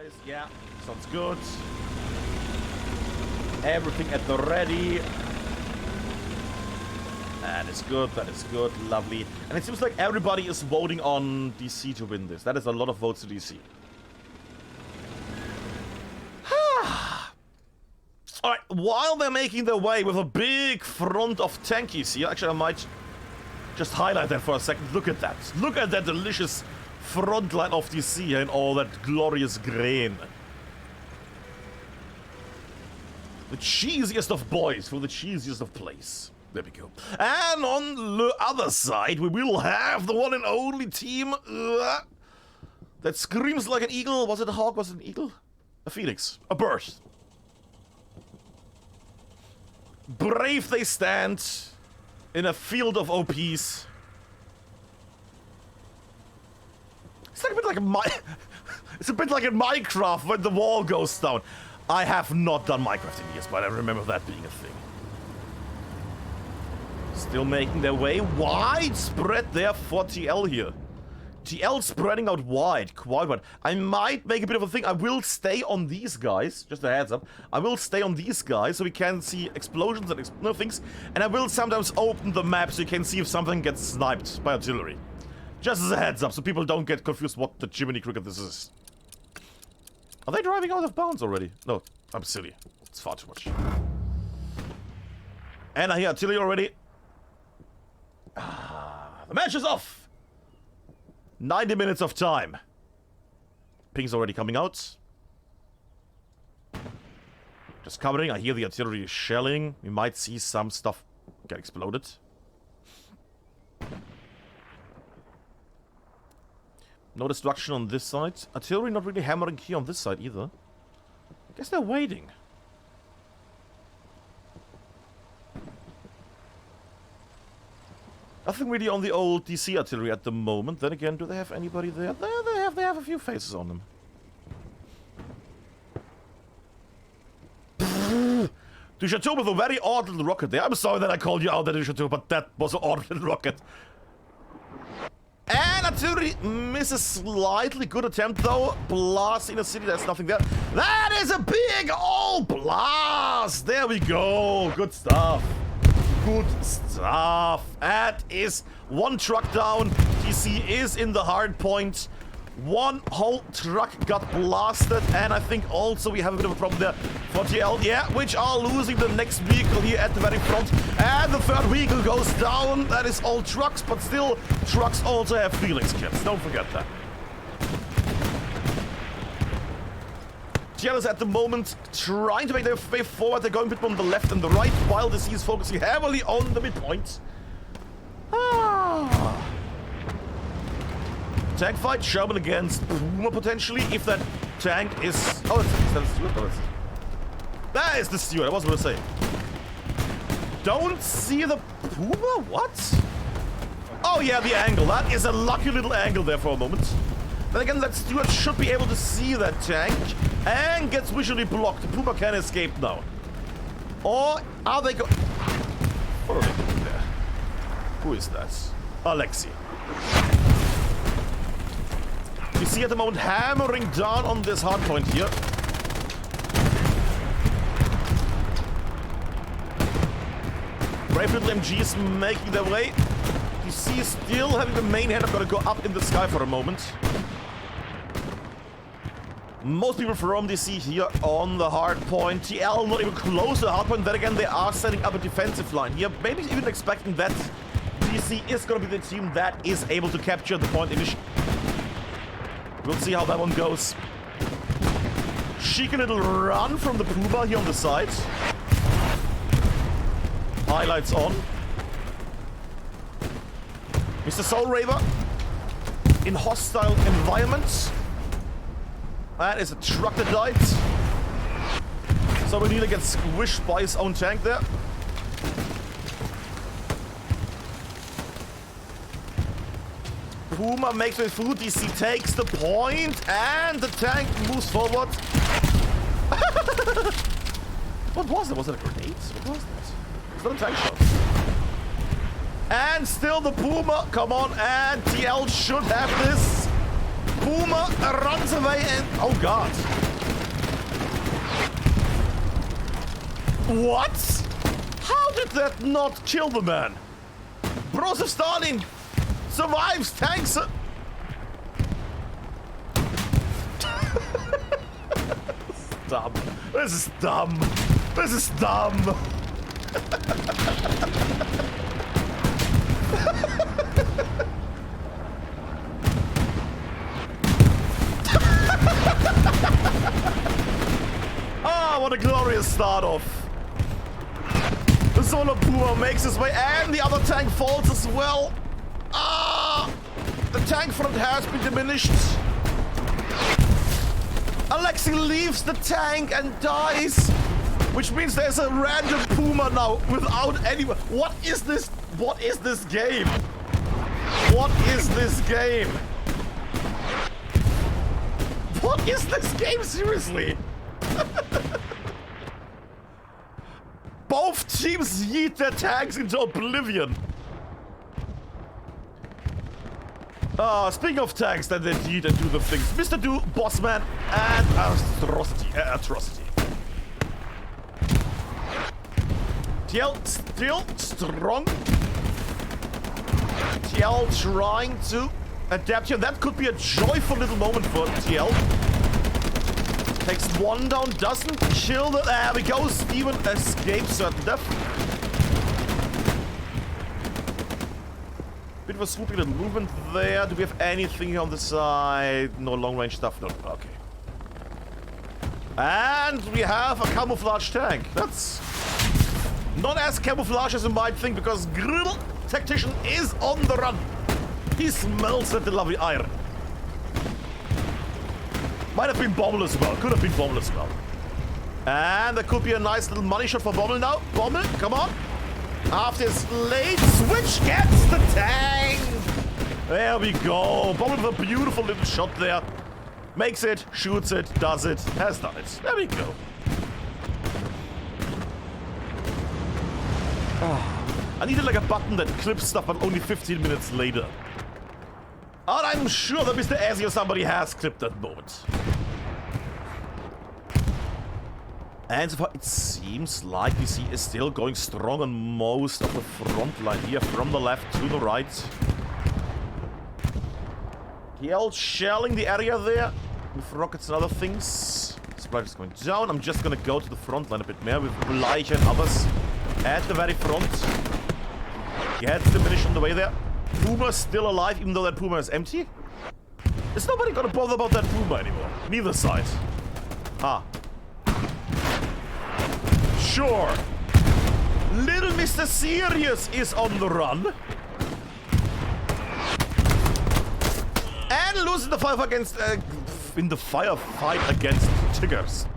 guys. Yeah, sounds good. Everything at the ready. That is good, that is good, lovely. And it seems like everybody is voting on DC to win this. That is a lot of votes to DC. Alright, while they're making their way with a big front of tankies here, actually I might just highlight that for a second. Look at that. Look at that delicious front line of DC here in all that glorious grain. The cheesiest of boys for the cheesiest of plays. There we go. And on the other side, we will have the one and only team that screams like an eagle. Was it a hawk? Was it an eagle? A phoenix. A bird. Brave they stand in a field of OPs. It's like a bit like it's a bit like in Minecraft when the wall goes down. I have not done Minecraft in years, but I remember that being a thing. Still making their way widespread there for TL here. TL spreading out wide, quite wide. I might make a bit of a thing. I will stay on these guys, just a heads up. I will stay on these guys so we can see explosions and things. And I will sometimes open the map so you can see if something gets sniped by artillery. Just as a heads up, so people don't get confused what the Jiminy Cricket this is. Are they driving out of bounds already? No, I'm silly. It's far too much. And I hear artillery already. The match is off! 90 minutes of time. Ping's already coming out. Just covering. I hear the artillery shelling. We might see some stuff get exploded. No destruction on this side. Artillery not really hammering here on this side either. I guess they're waiting. Nothing really on the old DC artillery at the moment. Then again, do they have anybody there? There they have a few faces on them. Du Chateau with a very odd little rocket there. I'm sorry that I called you out at Du Chateau, but that was an odd little rocket. And artillery misses slightly. Good attempt though. Blast in a city, there's nothing there. That is a big old blast! There we go. Good stuff. Good stuff. That is one truck down. DC is in the hard point. One whole truck got blasted. And I think also we have a bit of a problem there for TL. Yeah, which are losing the next vehicle here at the very front. And the third vehicle goes down. That is all trucks, but still, trucks also have feelings, kids. Don't forget that. TL is at the moment trying to make their way forward. They're going a bit on the left and the right, while the DC is focusing heavily on the midpoint. Tank fight, Sherman against Puma potentially, if that tank is... Oh, is that a Stewart? Oh, that is the Stewart, I was going to say. Don't see the Puma? What? Oh yeah, the angle. That is a lucky little angle there for a moment. Then again, that Stewart should be able to see that tank and gets visually blocked. The Puma can escape now. Or are they going... What are they doing there? Who is that? Alexei. You see at the moment hammering down on this hardpoint here. Brave little MGs making their way. You see still having the main head. I'm gonna go up in the sky for a moment. Most people from DC here on the hard point. TL not even close to the hard point. Then again, they are setting up a defensive line here. Maybe even expecting that DC is going to be the team that is able to capture the point initially. We'll see how that one goes. Chic little run from the Puma here on the side. Highlights on. Mr. Soul Raver in hostile environments. That is a truck that died. So we nearly get squished by his own tank there. Puma makes it through. DC takes the point, and the tank moves forward. What was that? Was it a grenade? What was that? It's not a tank shot. And still the Puma. Come on, and TL should have this. Boomer runs away and... Oh, God. What? How did that not kill the man? Bros of Stalin survives tanks. Dumb. This is dumb. This is dumb. Ah, what a glorious start off. The Solar Puma makes his way, and the other tank falls as well. Ah! The tank front has been diminished. Alexei leaves the tank and dies, which means there's a random Puma now without anyone. What is this? What is this game? What is this game? What is this game, seriously? Both teams yeet their tanks into oblivion. Speaking of tanks that they yeet and do the things. Mr. Do, Bossman, and Atrocity. TL still strong. TL trying to adapt here. That could be a joyful little moment for TL. Takes one down, doesn't kill the... There we go, Steven escapes certain death. Bit of a swooping little movement there. Do we have anything on the side? No long range stuff, no, okay. And we have a camouflage tank. That's not as camouflage as you might think, because Grill Tactician is on the run. He smells at the lovely iron. Might have been Bommel as well. Could have been Bommel as well. And there could be a nice little money shot for Bommel now. Bommel, come on. After his late switch, gets the tank. There we go. Bommel with a beautiful little shot there. Makes it, shoots it, does it, has done it. There we go. I needed like a button that clips stuff, but only 15 minutes later. And I'm sure that Mr. Azzy or somebody has clipped that moment. And so far, it seems like DC is still going strong on most of the front line here, from the left to the right. TL shelling the area there with rockets and other things. Sprite is going down. I'm just gonna go to the front line a bit more with Bleich and others at the very front. Gets diminished on the way there. Puma's still alive, even though that Puma is empty. Is nobody gonna bother about that Puma anymore? Neither side. Ah. Sure. Little Mr. Serious is on the run. And losing the fight against... in the firefight against Tigers.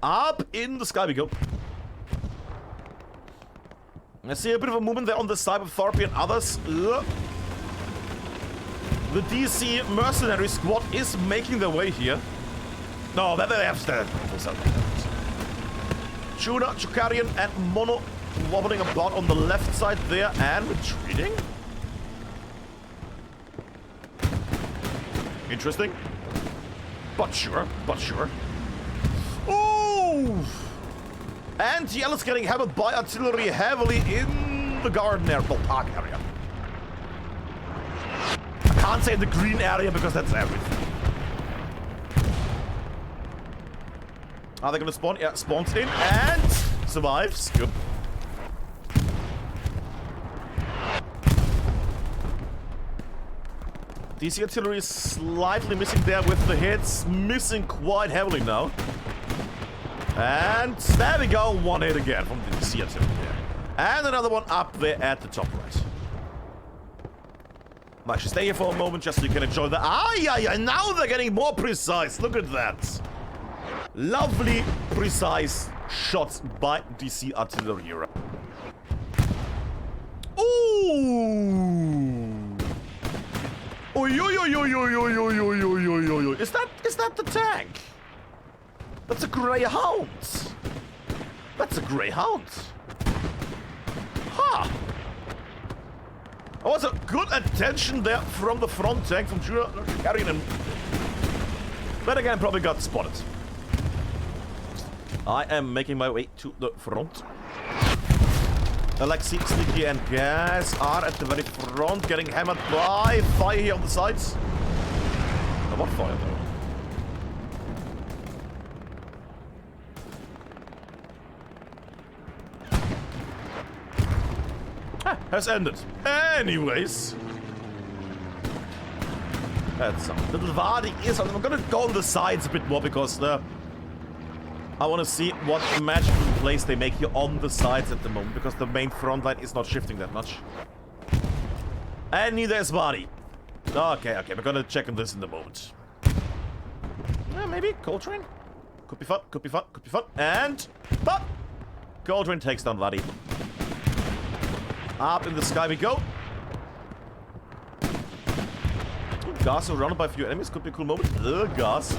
Up in the sky we go. I see a bit of a movement there on the side of Thorpe and others. The DC mercenary squad is making their way here. No, they have to. Tuna, Chukarian, and Mono wobbling about on the left side there and retreating. Interesting. But sure, Ooh! And TL is getting hammered by artillery heavily in the garden area, well, park area. I can't say in the green area because that's everything. Are they gonna spawn? Yeah, spawns in and survives. Good. DC artillery is slightly missing there with the hits. Missing quite heavily now. And there we go, one hit again from the DC artillery there. And another one up there at the top right. Might actually stay here for a moment just so you can enjoy the... Ah, yeah, now they're getting more precise. Look at that. Lovely, precise shots by DC artillery here. Ooh. Is that the tank? That's a Greyhound. That's a Greyhound. Huh. Also, good attention there from the front tank from carrying him. But again, probably got spotted. I am making my way to the front. Alexi, Sneaky, and Gas are at the very front, getting hammered by fire here on the sides. Now, what fire though? Has ended. Anyways. That's some little Vadi is. I'm gonna go on the sides a bit more because I want to see what magical plays they make here on the sides at the moment because the main front line is not shifting that much. And neither is Vadi. Okay, we're gonna check on this in a moment. Maybe Coltrane? Could be fun, could be fun, could be fun. And pop! Coltrane takes down Vadi. Up in the sky we go. Gas surrounded by a few enemies. Could be a cool moment. Gas.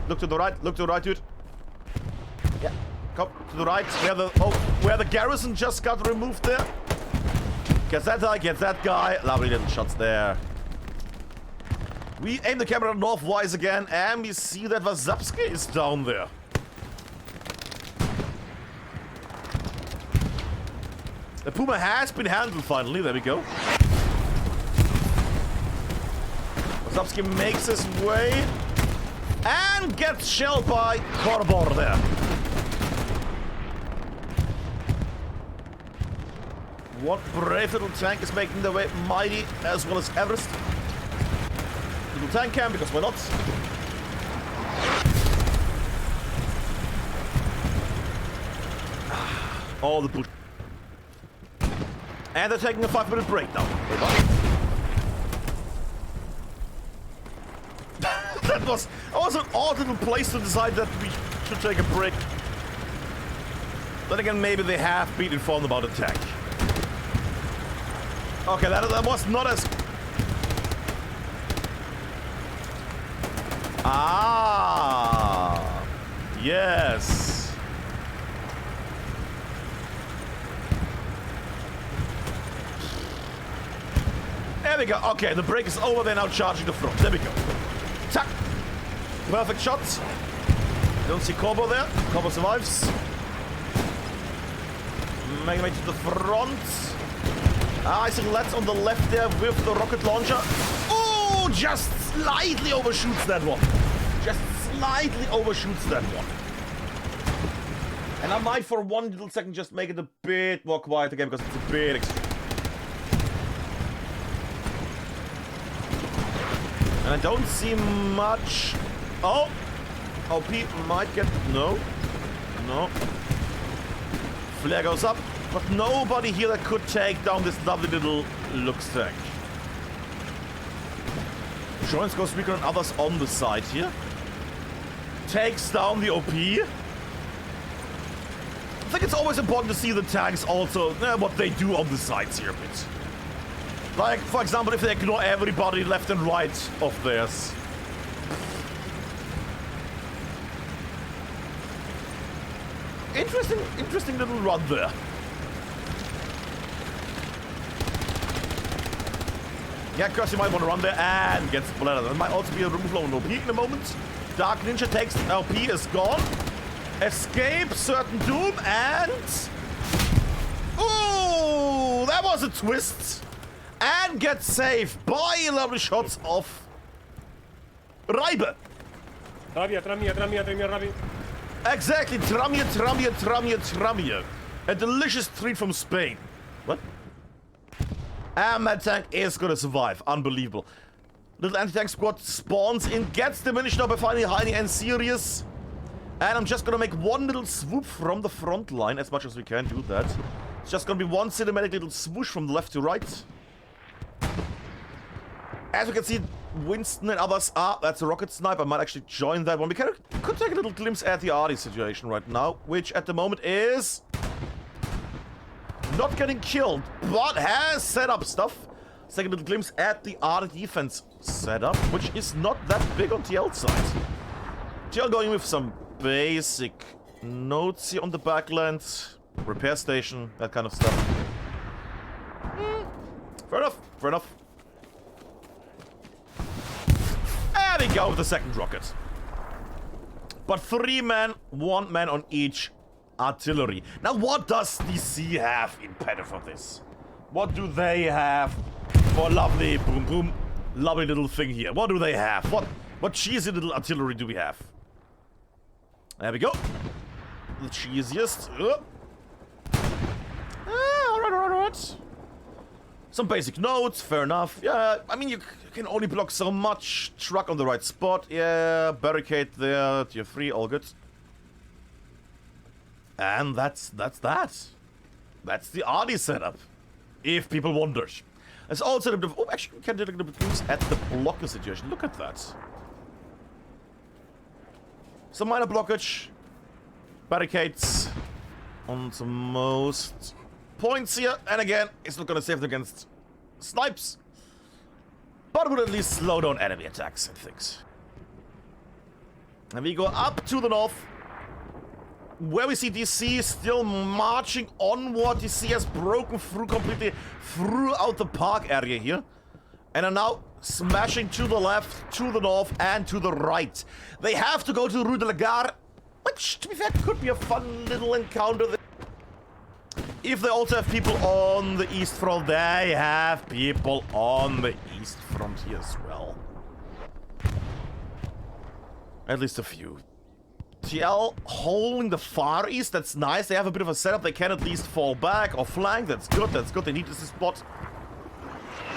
Look to the right, dude. Yeah, come to the right. Where the garrison just got removed there. Gets that guy. Lovely little shots there. We aim the camera northwise again, and we see that Wasapski is down there. The Puma has been handled finally. There we go. Wasapski makes his way and gets shelled by Korbor there. What brave little tank is making their way mighty as well as Everest. Little tank cam because why not? All the bush. And they're taking a 5-minute break now. That was an odd little place to decide that we should take a break. Then again, maybe they have been informed about attack. Okay, that was not as... Ah, yes. There we go. Okay, the break is over. They're now charging the front. There we go. Tack. Perfect shots. Don't see Corbo there. Corbo survives. Making way to the front. I see Let's on the left there with the rocket launcher. Oh, just slightly overshoots that one. Just slightly overshoots that one. And I might for one little second just make it a bit more quiet again because it's a bit extreme. And I don't see much. Oh! OP might get... No. Flare goes up. But nobody here that could take down this lovely little Lux tank. Joins Ghost Recon and others on the side here. Takes down the OP. I think it's always important to see the tanks also, what they do on the sides here a bit. Like, for example, if they ignore everybody left and right of theirs. Interesting little run there. Yeah, Kirsty might want to run there and gets splattered. There might also be a removal on OP in a moment. Dark Ninja takes LP, is gone. Escape, certain doom, and... Ooh, that was a twist. And gets saved by lovely shots of Reibe. Tramia. Exactly, Tramia. A delicious treat from Spain. What? And that tank is gonna survive. Unbelievable. Little anti-tank squad spawns in, gets diminished now by finally Heini and Sirius. And I'm just gonna make one little swoop from the front line, as much as we can do that. It's just gonna be one cinematic little swoosh from the left to right. As we can see, Winston and others that's a rocket sniper. I might actually join that one. We could take a little glimpse at the Artie situation right now, which at the moment is not getting killed, but has set up stuff. Let's take a little glimpse at the Artie defense setup, which is not that big on TL side. TL going with some basic notes here on the backland. Repair station, that kind of stuff. Fair enough, fair enough. There we go with the second rocket. But 3 men, 1 man on each artillery. Now what does DC have in petto for this? What do they have for lovely boom boom, lovely little thing here? What do they have? What cheesy little artillery do we have? There we go. The cheesiest. Alright. Some basic notes, fair enough. Yeah, I mean, you can only block so much. Truck on the right spot. Yeah, barricade there. Tier 3, all good. And that's that. That's the RD setup. If people wonder. There's also a bit of... Oh, actually, we can do a little bit loose at the blocker situation. Look at that. Some minor blockage. Barricades on the most points here. And again, it's not going to save them against snipes. But it would at least slow down enemy attacks and things. And we go up to the north, where we see DC still marching onward. DC has broken through completely throughout the park area here. And are now smashing to the left, to the north, and to the right. They have to go to Rudelagar, which, to be fair, could be a fun little encounter. If they also have people on the east front, they have people on the east front here as well. At least a few. TL holding the far east, that's nice. They have a bit of a setup. They can at least fall back or flank. That's good, that's good. They need this spot.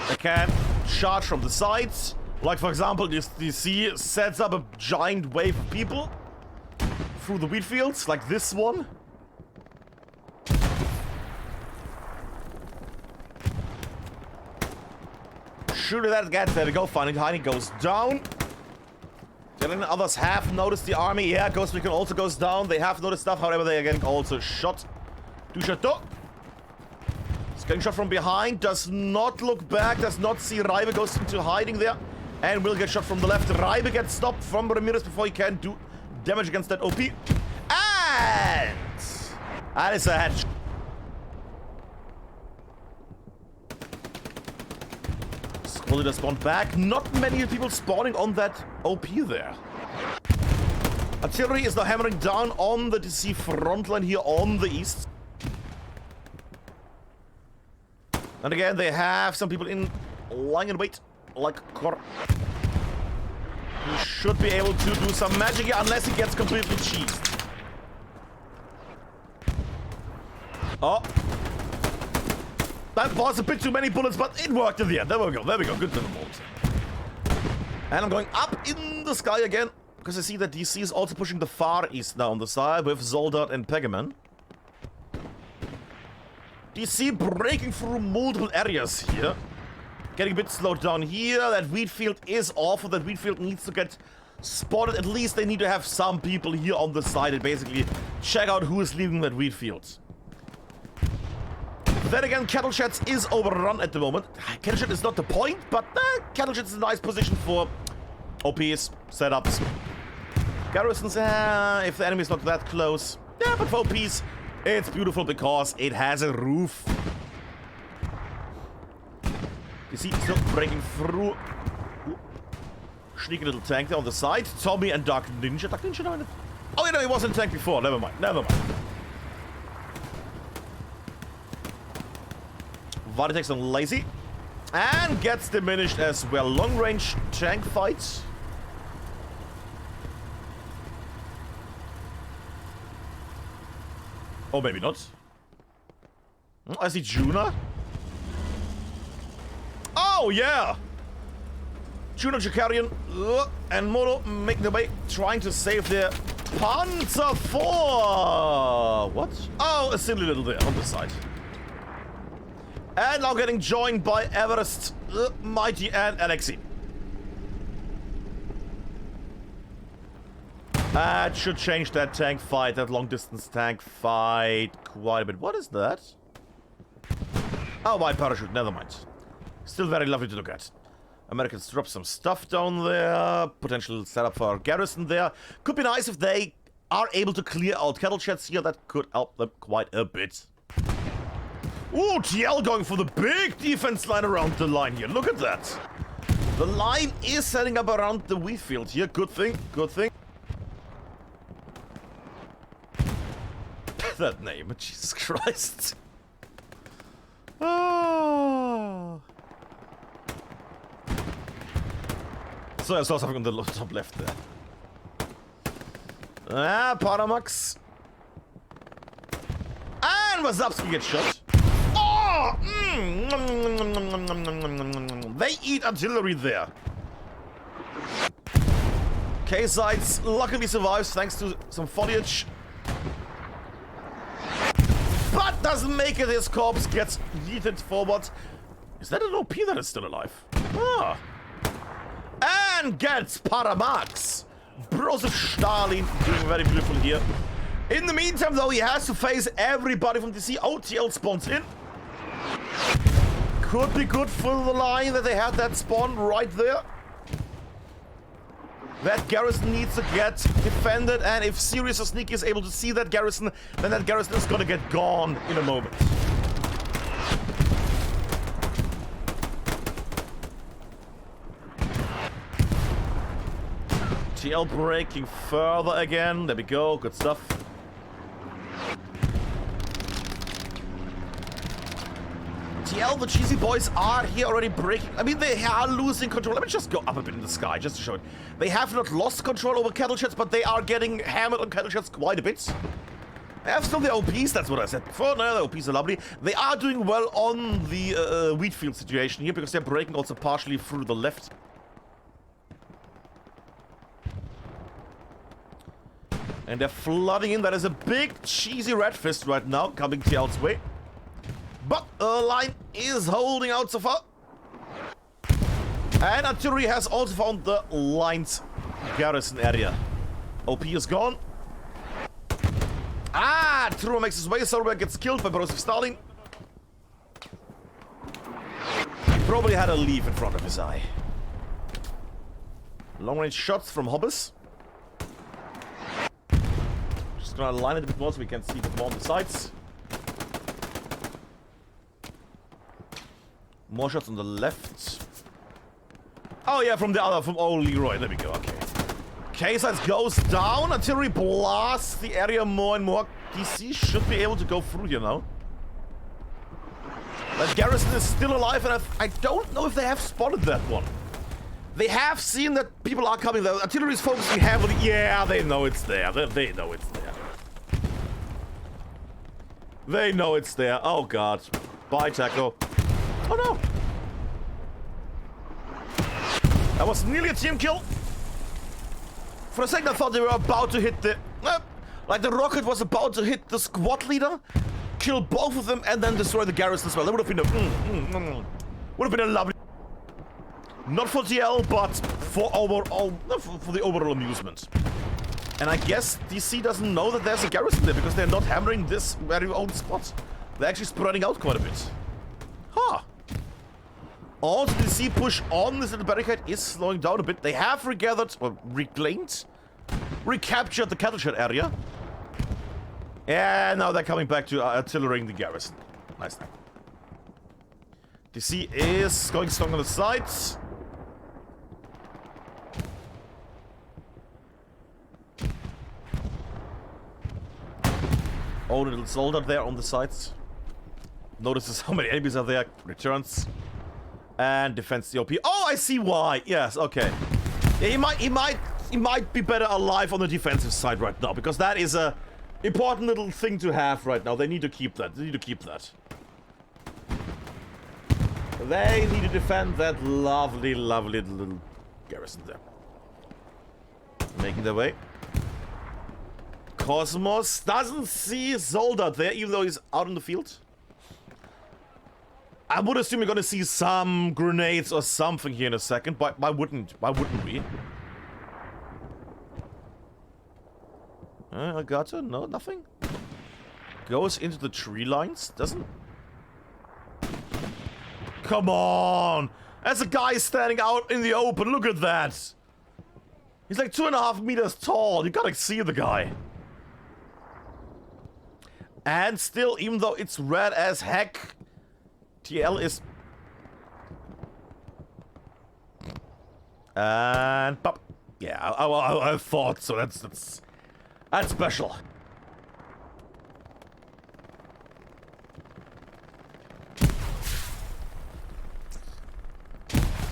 They can charge from the sides. Like, for example, this DC sets up a giant wave of people through the wheat fields, like this one. Shooting that gets, there we go. Finding Heine goes down. Then others have noticed the army. Yeah, Ghost Recon also goes down. They have noticed stuff, however, they are getting also shot. Du Chateau. He's getting shot from behind. Does not look back. Does not see Reibe. Goes into hiding there. And will get shot from the left. Reibe gets stopped from Ramirez before he can do damage against that OP. And that is a headshot. Slowly does spawn back. Not many people spawning on that OP there. Artillery is now hammering down on the DC frontline here on the east. And again, they have some people in lying in wait, like Kor. He should be able to do some magic here, unless he gets completely cheesed. Oh. That was a bit too many bullets, but it worked in the end. There we go, there we go. Good little bolt. And I'm going up in the sky again, because I see that DC is also pushing the far east now on the side with Zoldat and Pegaman. DC breaking through multiple areas here. Getting a bit slowed down here. That wheat field is awful. That wheat field needs to get spotted. At least they need to have some people here on the side and basically check out who is leaving that wheat field. Then again, Cattle Sheds is overrun at the moment. Cattle Shed is not the point, but Cattle Shed is a nice position for OPs, setups. Garrisons, if the enemy is not that close. Yeah, but for OPs, it's beautiful because it has a roof. You see, still breaking through. Ooh. Sneaky little tank there on the side. Tommy and Dark Ninja. Dark Ninja, no. Oh, you know, he was in tank before. Never mind. Never mind. Vadi takes on Lazy. And gets diminished as well. Long range tank fight. Or maybe not. I see Juna. Oh, yeah! Juna, Jakarian, and Mono make their way, trying to save their Panzer IV! What? Oh, a silly little there on the side. And now getting joined by Everest, Mighty, and Alexei. That should change that tank fight, that long-distance tank fight, quite a bit. What is that? Oh, my parachute, never mind. Still very lovely to look at. Americans drop some stuff down there. Potential setup for our garrison there. Could be nice if they are able to clear out cattle sheds here, that could help them quite a bit. Ooh, TL going for the big defense line around the line here. Look at that. The line is setting up around the wheat field here. Good thing, good thing. That name, Jesus Christ. Oh. So I saw something on the top left there. Ah, Paramax. And Wasowski gets shot. Oh! They eat artillery there. K-Sides luckily survives thanks to some foliage. But doesn't make it, his corpse gets yeeted forward. Is that an OP that is still alive? Ah. And gets Paramax. Broseph Stalin doing very beautiful here. In the meantime, though, he has to face everybody from DC. OTL spawns in. Could be good for the line that they had that spawn right there. That garrison needs to get defended, and if Sirius or Sneaky is able to see that garrison, then that garrison is gonna get gone in a moment. TL breaking further again. There we go. Good stuff. TL, the cheesy boys are here already breaking. I mean, they are losing control. Let me just go up a bit in the sky just to show it. They have not lost control over cattle sheds, but they are getting hammered on cattle sheds quite a bit. They have still the OPs, that's what I said before. No, the OPs are lovely. They are doing well on the wheat field situation here because they're breaking also partially through the left. And they're flooding in. That is a big cheesy red fist right now coming TL's way. But the line is holding out so far. And artillery has also found the line's garrison area. OP is gone. Ah, Truro makes his way. Soderbergh gets killed by Broseph Stalin. Probably had a leaf in front of his eye. Long range shots from Hobbes. Just gonna line it a bit more so we can see the more on the sides. More shots on the left. Oh yeah, from the other, from old Leroy. There we go, okay. K-Sides goes down. Artillery blasts the area more and more. DC should be able to go through here now. That garrison is still alive, and I don't know if they have spotted that one. They have seen that people are coming there. Artillery is focusing heavily. Yeah, they know it's there. They know it's there. They know it's there. Oh god. Bye, Taco. Oh no! That was nearly a team kill. For a second I thought they were about to hit the... like the rocket was about to hit the squad leader, kill both of them, and then destroy the garrison as well. That would have been a... would have been a lovely... Not for TL, but for overall... for the overall amusement. And I guess DC doesn't know that there's a garrison there, because they're not hammering this very own spot. They're actually spreading out quite a bit. Huh. Also, the DC push on this little barricade is slowing down a bit. They have regathered, or reclaimed, recaptured the cattle shed area. And now they're coming back to artillerying the garrison. Nice thing. DC is going strong on the sides. Oh, little soldier there on the sides. Notices how many enemies are there. Returns. And defends the OP. Oh, I see why. Yes, okay. Yeah, he might be better alive on the defensive side right now, because that is a important little thing to have right now. They need to keep that. They need to keep that. They need to defend that lovely, lovely little garrison there. Making their way. Cosmos doesn't see Zolder there, even though he's out in the field. I would assume you're gonna see some grenades or something here in a second, but why wouldn't we? Agata? No, nothing? Goes into the tree lines? Doesn't... Come on! There's a guy standing out in the open, look at that! He's like 2.5 meters tall, you gotta see the guy. And still, even though it's red as heck, TL is... And pop. Yeah, I thought so. That's special.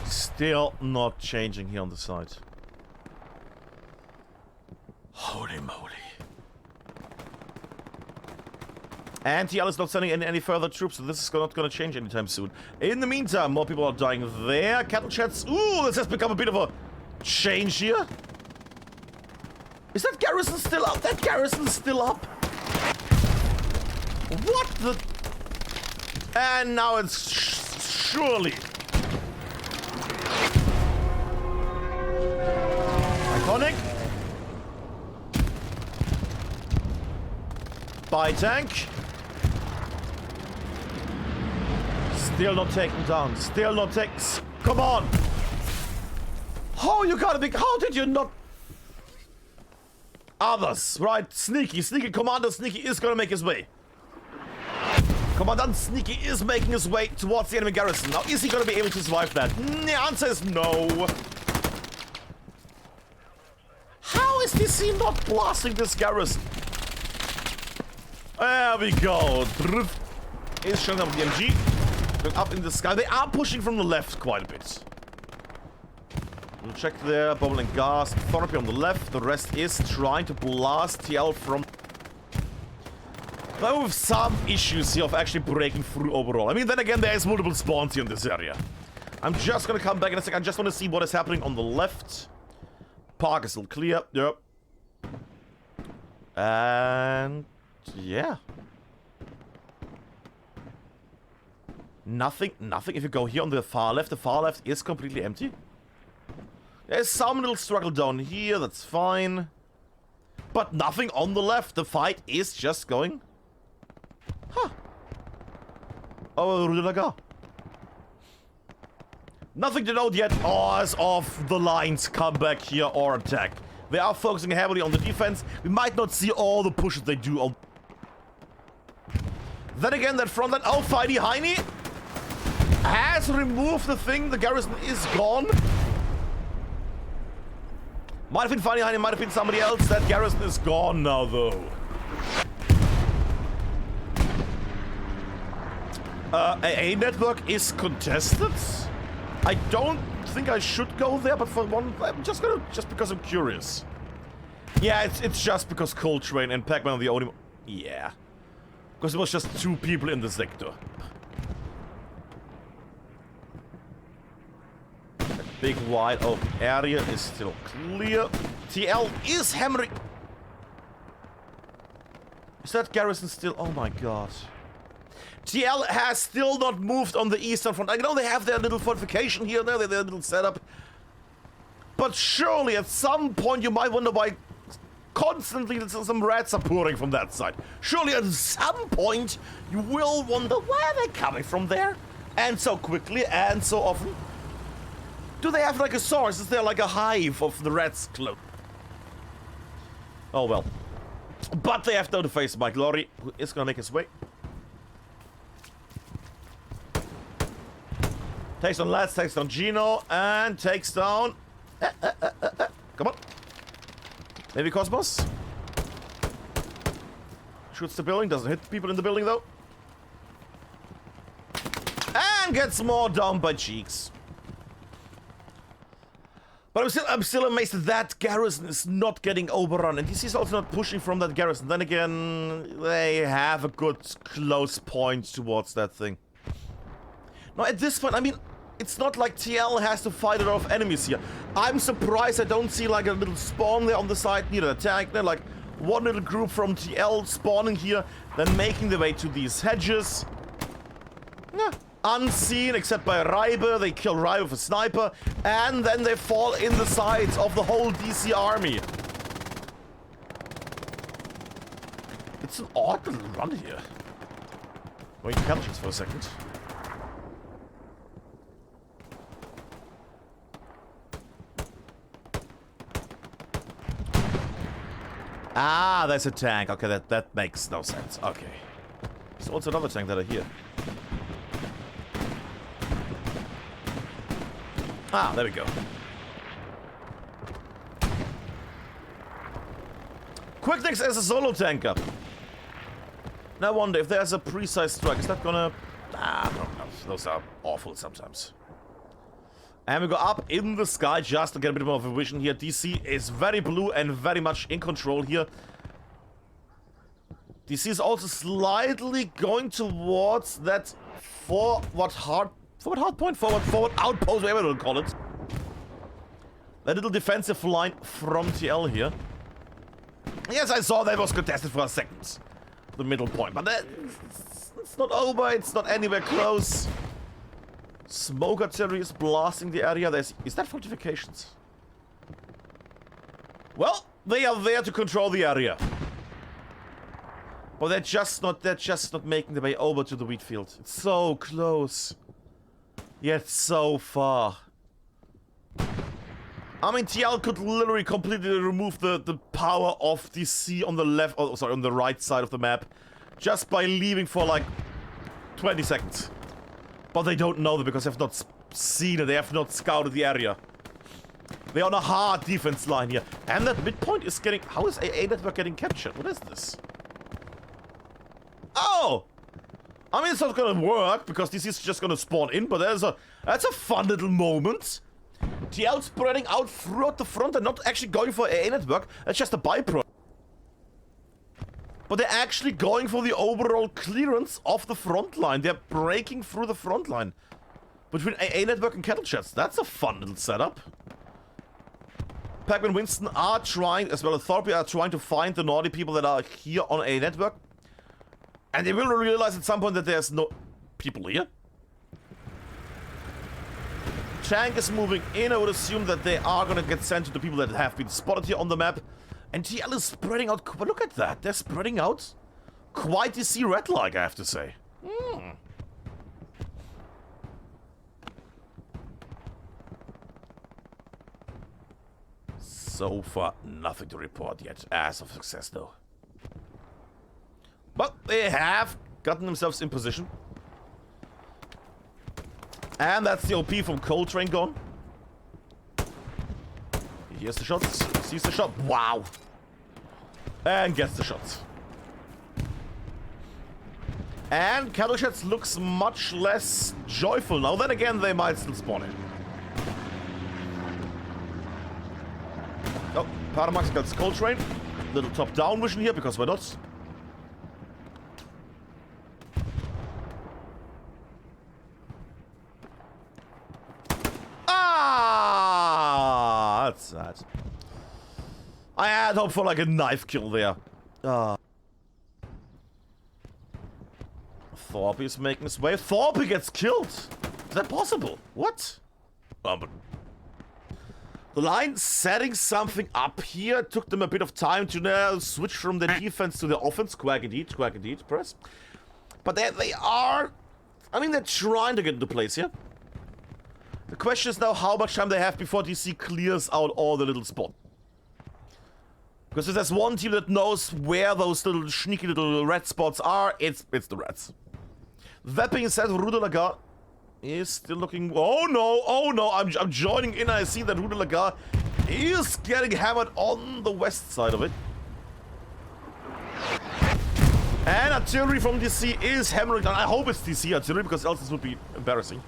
Still not changing here on the side. Holy moly. And TL is not sending any further troops, so this is not going to change anytime soon. In the meantime, more people are dying there. Cattle chats. Ooh, this has become a bit of a change here. Is that garrison still up? That garrison's still up. What the... And now it's surely... Iconic. By tank. Still not taken down. Still not taken. Come on. Oh, you gotta be. How did you not? Others, right? Sneaky. Commander Sneaky is gonna make his way. Commandant Sneaky is making his way towards the enemy garrison. Now, is he gonna be able to survive that? The answer is no. How is DC not blasting this garrison? There we go. Is showing up the MG. Going up in the sky. They are pushing from the left quite a bit. We'll check there. Bubble and gas. Therapy on the left. The rest is trying to blast TL from... Now with some issues here of actually breaking through overall. I mean, then again, there is multiple spawns here in this area. I'm just gonna come back in a second. I just want to see what is happening on the left. Park is still clear. Yep. And... yeah. Nothing. If you go here on the far left is completely empty. There's some little struggle down here, that's fine. But nothing on the left. The fight is just going. Huh. Oh, Rudelagar. Nothing to note yet as of the lines come back here or attack. They are focusing heavily on the defense. We might not see all the pushes they do on... Then again, that front line... Oh, Fighty Heine has removed the thing. The garrison is gone. Might have been Fighty Heine, might have been somebody else. That garrison is gone now, though. A network is contested. I don't think I should go there, but for one, I'm just gonna... just because I'm curious. Yeah, it's just because Coltrane and Pac-Man are the only... yeah. Because it was just 2 people in the sector. That big wide open area is still clear. TL is hammering... Is that garrison still... oh my god. TL has still not moved on the eastern front. I know they have their little fortification here and there, their little setup. But surely at some point you might wonder why constantly some rats are pouring from that side. Surely at some point you will wonder why are they coming from there? And so quickly and so often. Do they have like a source? Is there like a hive of the rats close? Oh well. But they have to face my glory, who is gonna make his way. Takes on Lats, takes down Gino, and takes down... Come on. Maybe Cosmos? Shoots the building, doesn't hit people in the building though. And gets more down by Cheeks. But I'm still amazed that that garrison is not getting overrun. And DC is also not pushing from that garrison. Then again, they have a good close point towards that thing. Now at this point, I mean... it's not like TL has to fight it off enemies here. I'm surprised I don't see like a little spawn there on the side near the tank. There, like one little group from TL spawning here, then making their way to these hedges. Yeah. Unseen except by Reibe. They kill Reibe with a sniper, and then they fall in the sides of the whole DC army. It's an odd little run here. Wait, captures for a second. Ah, there's a tank. Okay, that makes no sense. Okay. There's also another tank that I hear. Ah, there we go. Quicknix as a solo tanker. Now I wonder if there's a precise strike. Is that gonna... Ah, no. Those are awful sometimes. And we go up in the sky just to get a bit more of a vision here. DC is very blue and very much in control here. DC is also slightly going towards that forward hardpoint, forward outpost, whatever we'll call it. That little defensive line from TL here. Yes, I saw that was contested for a second. The middle point, but it's not over, it's not anywhere close. Smoke artillery is blasting the area. Is that fortifications? Well, they are there to control the area. But they're just not making the way over to the wheat field. It's so close. Yet so far. I mean, TL could literally completely remove the power of DC on the left, oh, sorry, on the right side of the map. Just by leaving for like 20 seconds. But they don't know that because they have not seen it, they have not scouted the area. They're on a hard defense line here. And that midpoint is getting... How is AA network getting captured? What is this? Oh! I mean, it's not gonna work because this is just gonna spawn in, but that's a fun little moment. TL spreading out throughout the front and not actually going for AA network. That's just a byproduct. But they're actually going for the overall clearance of the front line. They're breaking through the front line between AA network and kettle shots. That's a fun little setup. Pac-Man Winston are trying, as well as Thorpe are trying to find the naughty people that are here on AA network. And they will realize at some point that there's no people here. Tank is moving in. I would assume that they are going to get sent to the people that have been spotted here on the map. And TL is spreading out. But look at that. They're spreading out quite DC red-like, I have to say. So far, nothing to report yet. As of success, though. But they have gotten themselves in position. And that's the OP from Coltrane gone. He hears the shots, sees the shot. Wow. And gets the shots. And Cattle Shots looks much less joyful now. Then again, they might still spawn in. Oh, Paramax gets Coltrane. Little top-down vision here, because why not? Ah, that's sad. I had hoped for like a knife kill there. Thorpe is making his way. Thorpe gets killed. Is that possible? What? But the line setting something up here took them a bit of time to now switch from the defense to the offense. Quack indeed, press. But they are... I mean, they're trying to get into place here. The question is now how much time they have before DC clears out all the little spots. Because if there's one team that knows where those little sneaky little red spots are, it's the Reds. That being said, Rudelagar is still looking... Oh no, I'm joining in. I see that Rudelagar is getting hammered on the west side of it. And artillery from DC is hammering down. I hope it's DC artillery, because else this would be embarrassing.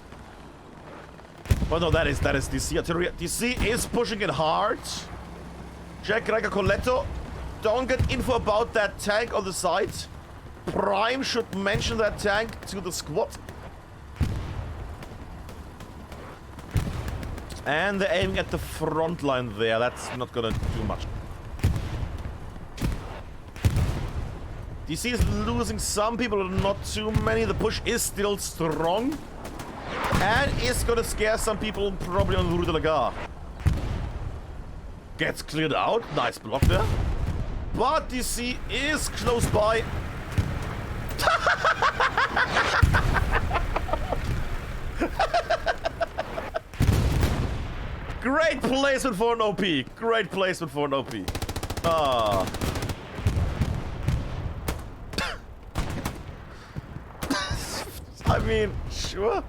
Oh no, that is DC artillery. DC is pushing it hard. Jack Gregor Coletto, don't get info about that tank on the side. Prime should mention that tank to the squad. And they're aiming at the front line there. That's not gonna do much. DC is losing some people, not too many. The push is still strong. And is gonna scare some people, probably on Rudelagar. Gets cleared out. Nice block there. But DC is close by. Great placement for an OP. Great placement for an OP. mean, sure.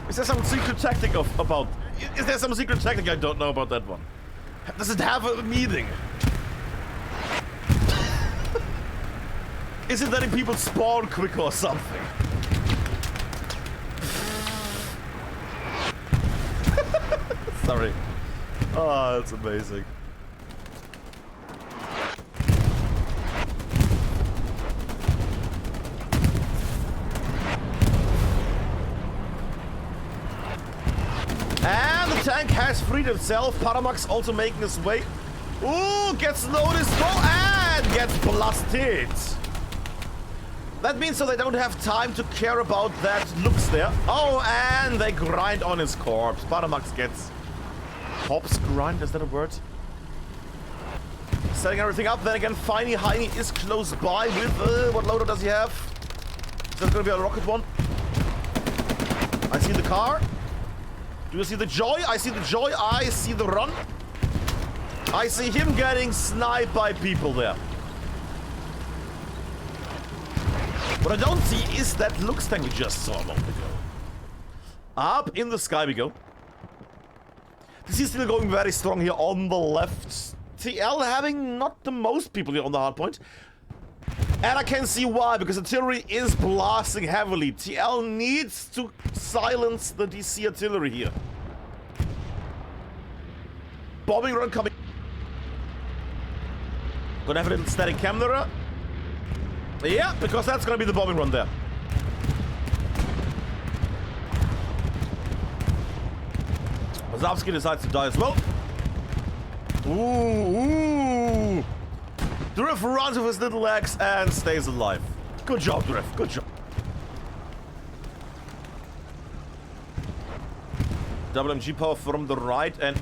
Is there some secret tactic about... Is there some secret tactic I don't know about that one? Does it have a meaning? Is it letting people spawn quicker or something? Sorry. Oh, that's amazing. And the tank has freed itself. Paramax also making his way. Ooh, gets noticed and gets blasted. That means so they don't have time to care about that looks there. Oh, and they grind on his corpse. Paramax gets corpse grind, is that a word? Setting everything up. Then again, Finey Heiny is close by with what loader does he have? Is that gonna be a rocket one? I see the car. Do you see the joy? I see the joy. I see the run. I see him getting sniped by people there. What I don't see is that looks tank we just saw a moment ago. Up in the sky we go. This is still going very strong here on the left. TL having not the most people here on the hardpoint. And I can see why, because artillery is blasting heavily. TL needs to silence the DC artillery here. Bombing run coming. Gonna have a little static camera. Yeah, because that's gonna be the bombing run there. Wazowski decides to die as well. Ooh. Drift runs with his little legs and stays alive. Good job, Drift. Good job. Double MG power from the right and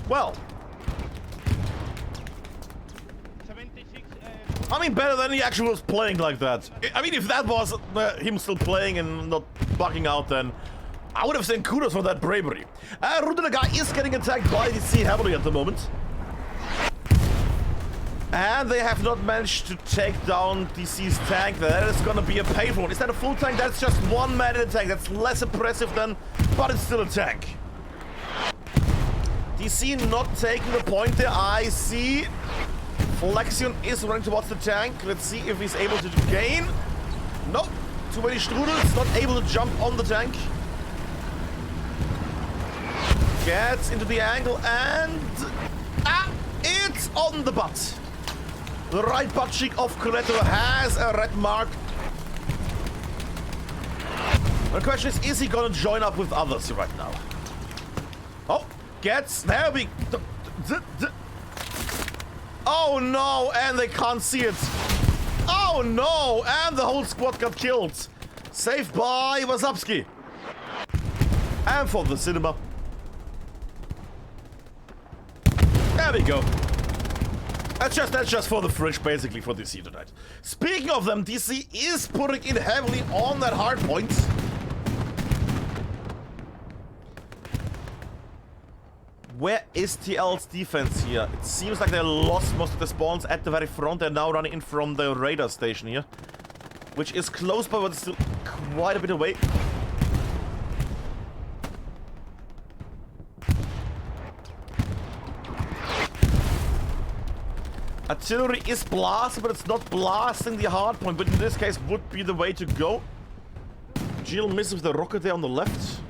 well, I mean, better than he actually was playing like that. I mean, if that was him still playing and not bugging out, then I would have sent kudos for that bravery. Rudelagar is getting attacked by DC heavily at the moment. And they have not managed to take down DC's tank. That is gonna be a painful one. Is that a full tank? That's just one man in a tank. That's less impressive than, but it's still a tank. DC not taking the point there. I see Flexion is running towards the tank. Let's see if he's able to gain. Nope. Too many strudels. Not able to jump on the tank. Gets into the angle and... it's on the butt. The right butt cheek of Coletto has a red mark. The question is he gonna join up with others right now? Oh, gets... There we... Oh no, and they can't see it. Oh no, and the whole squad got killed. Saved by Wasowski. And for the cinema. There we go. That's just for the fridge, basically, for DC tonight. Speaking of them, DC is putting in heavily on that hard point. Where is TL's defense here? It seems like they lost most of the spawns at the very front. They're now running in from the radar station here, which is close by, but it's still quite a bit away. Artillery is blasting, but it's not blasting the hard point, but in this case would be the way to go. Jill misses the rocket there on the left.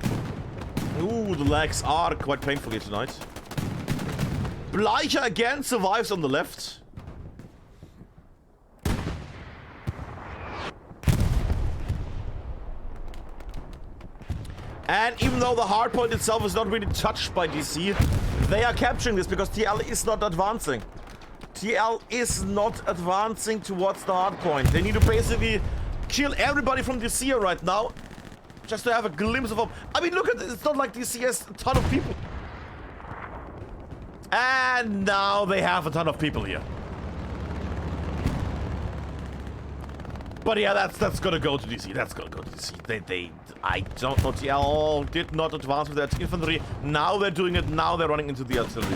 Ooh, the legs are quite painful here tonight. Bleicher again survives on the left. And even though the hardpoint itself is not really touched by DC, they are capturing this because TL is not advancing. TL is not advancing towards the hardpoint. They need to basically kill everybody from DC right now, just to have a glimpse of them. I mean, look at this. It's not like DC has a ton of people. And now they have a ton of people here. But yeah, that's gonna go to DC. That's gonna go to DC. I don't know. TL did not advance with that infantry. Now they're doing it. Now they're running into the artillery.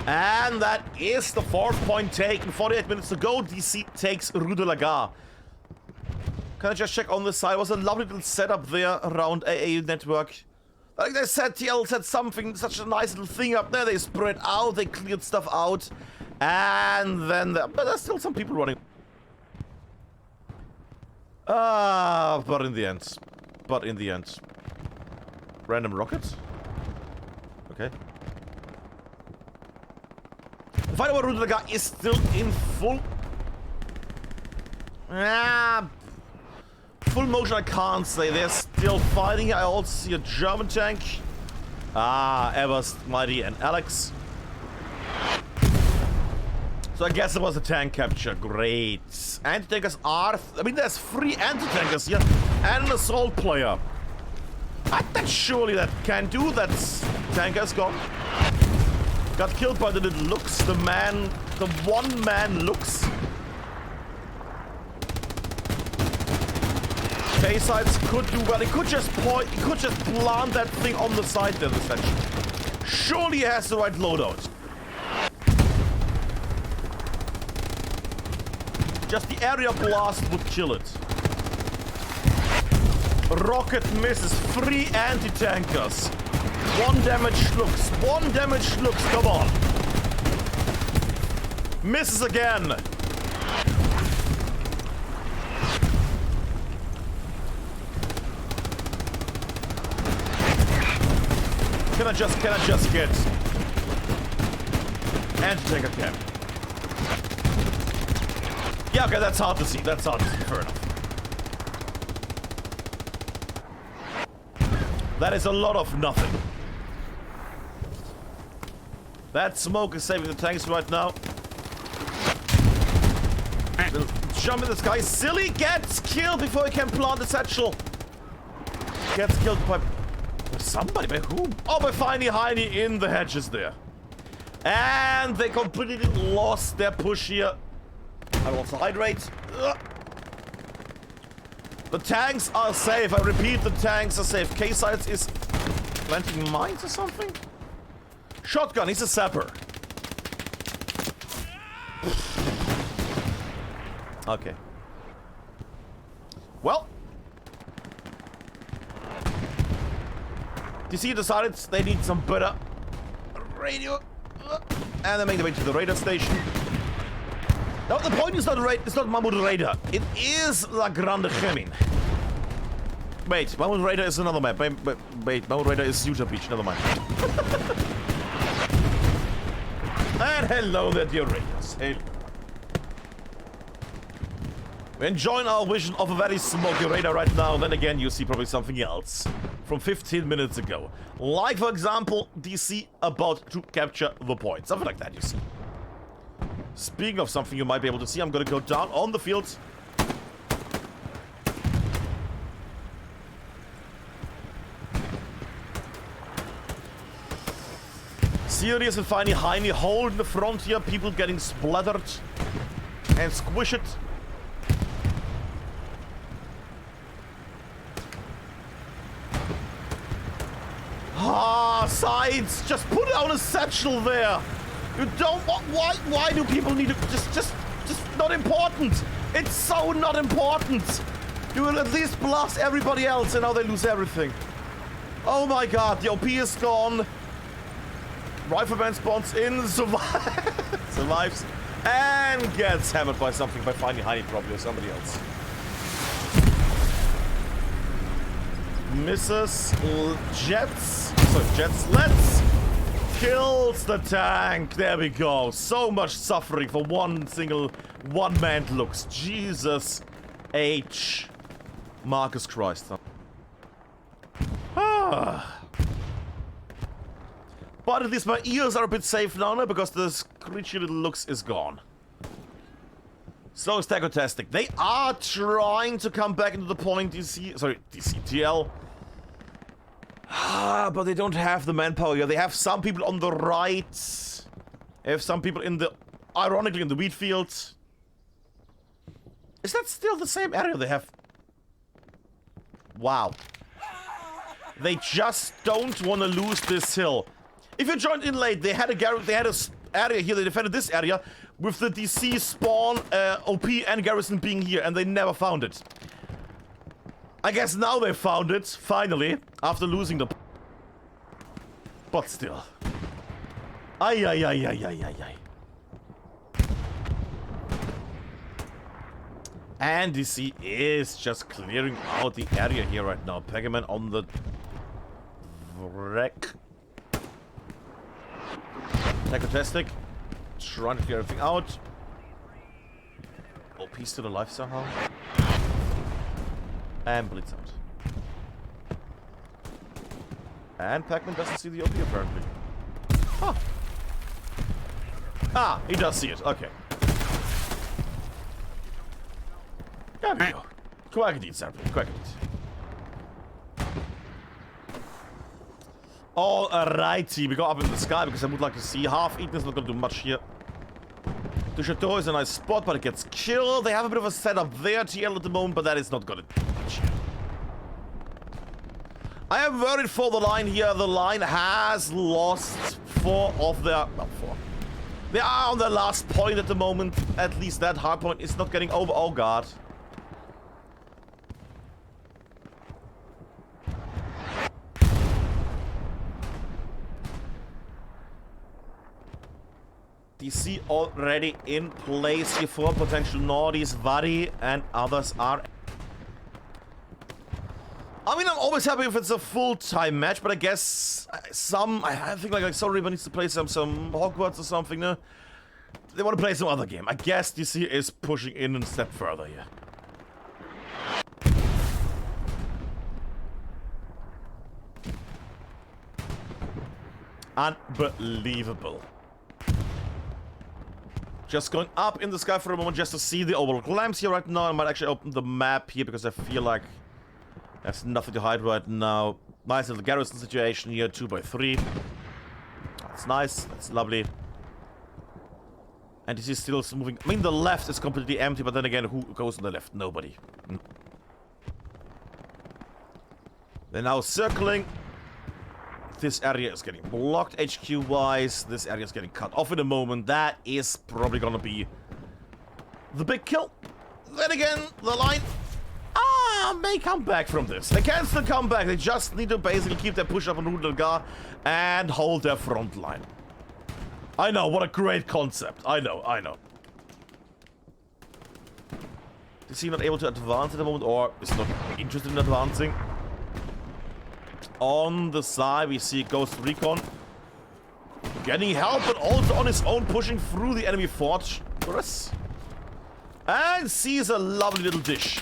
And that is the 4th point taken. 48 minutes to go. DC takes Rudelagar. Can I just check on this side? It was a lovely little setup there around AA network. Like they said, TL said something, such a nice little thing up there. They spread out, they cleared stuff out. And then, but there's still some people running. But in the end. Random rockets? Okay. The fight over Rudelagar is still in full... full motion, I can't say. They're still fighting. I also see a German tank. Evers, Mighty, and Alex. So I guess it was a tank capture. Great. Anti-tankers are... I mean, there's 3 anti-tankers here. And an assault player. That surely that can do. That's... Tanker's gone. Got killed by the little Lux. The one-man Lux. K-sides could do well. He could just plant that thing on the side there, this section. Surely he has the right loadout. Just the area blast would kill it. Rocket misses. 3 anti-tankers. 1 damage Lux. 1 damage Lux. Come on. Misses again. Can I just get anti-tanker camp? Yeah, okay, that's hard to see. Fair enough. That is a lot of nothing. That smoke is saving the tanks right now. We'll jump in the sky. Silly gets killed before he can plant the satchel. Gets killed by somebody. By whom? Oh, by Finey Heiny in the hedges there. And they completely lost their push here. I will also hydrate. The tanks are safe. I repeat, the tanks are safe. K-Sides is planting mines or something? Shotgun, he's a sapper. Okay. Well. DC decided they need some better radio. And they make their way to the radar station. No, the point is not it's not Mahmoud Radar. It is La Grande Gemin. Wait, Mahmoud Radar is another map. Wait, Mahmoud Radar is Utah Beach, never mind. And hello there, dear Raiders. Hey. We're enjoying our vision of a very smoky radar right now. Then again, you see probably something else from 15 minutes ago. Like, for example, DC about to capture the point. Something like that, you see. Speaking of something you might be able to see, I'm gonna go down on the field. Serious and Finey Heiny holding the front here. People getting splattered and squished. Sides! Just put down a satchel there! You don't want... Why do people need to... Just not important! It's so not important! You will at least blast everybody else and now they lose everything. Oh my god, the OP is gone. Rifleman spawns in, survives, and gets hammered by something, by Finey Heiny probably, or somebody else. Misses jets. So jets, let's kills the tank. There we go. So much suffering for one man looks. Jesus H. Marcus Christ. But at least my ears are a bit safe now, because the screechy little Lux is gone. Slow is tacotastic. They are trying to come back into the point, DCTL. But they don't have the manpower here. They have some people on the right. They have some people in the, ironically, in the wheat field. Is that still the same area they have? Wow. They just don't want to lose this hill. If you joined in late, they had a area here. They defended this area with the DC spawn, OP and garrison being here, and they never found it. I guess now they found it, finally, after losing the... But still. Ay, ay, ay, ay, ay, ay, ay. And DC is just clearing out the area here right now. Pegaman on the wreck. Technotastic. Trying to clear everything out. OP still alive somehow. And Blitz out. And Pac-Man doesn't see the OP apparently. Huh. Ah, he does see it. Okay. There we go. Quackity, sample. Quackity. Alrighty, we go up in the sky because I would like to see. Half-Eaten is not going to do much here. The Chateau is a nice spot, but it gets killed. They have a bit of a setup there, TL at the moment, but that is not going to do much. I am worried for the line here. The line has lost 4 of their... Well, 4. They are on their last point at the moment. At least that hardpoint is not getting over. Oh, God. DC already in place here for potential Nordies. Vari and others are... I mean, I'm always happy if it's a full-time match, but I guess I think like Sorriba needs to play some Hogwarts or something, no? They want to play some other game. I guess DC is pushing in a step further here. Unbelievable. Just going up in the sky for a moment just to see the overall glimpse here right now. I might actually open the map here because I feel like there's nothing to hide right now. Nice little garrison situation here, 2x3. That's nice, that's lovely. And this is still moving. I mean, the left is completely empty, but then again, who goes on the left? Nobody. They're now circling. This area is getting blocked HQ-wise. This area is getting cut off in a moment. That is probably gonna be the big kill. Then again, the line may come back from this. They can still come back. They just need to basically keep their push up on Rudelagar and hold their front line. I know, what a great concept. I know. Is he not able to advance at the moment, or is not interested in advancing? On the side, we see Ghost Recon getting help, but also on his own, pushing through the enemy fortress. And sees a lovely little dish.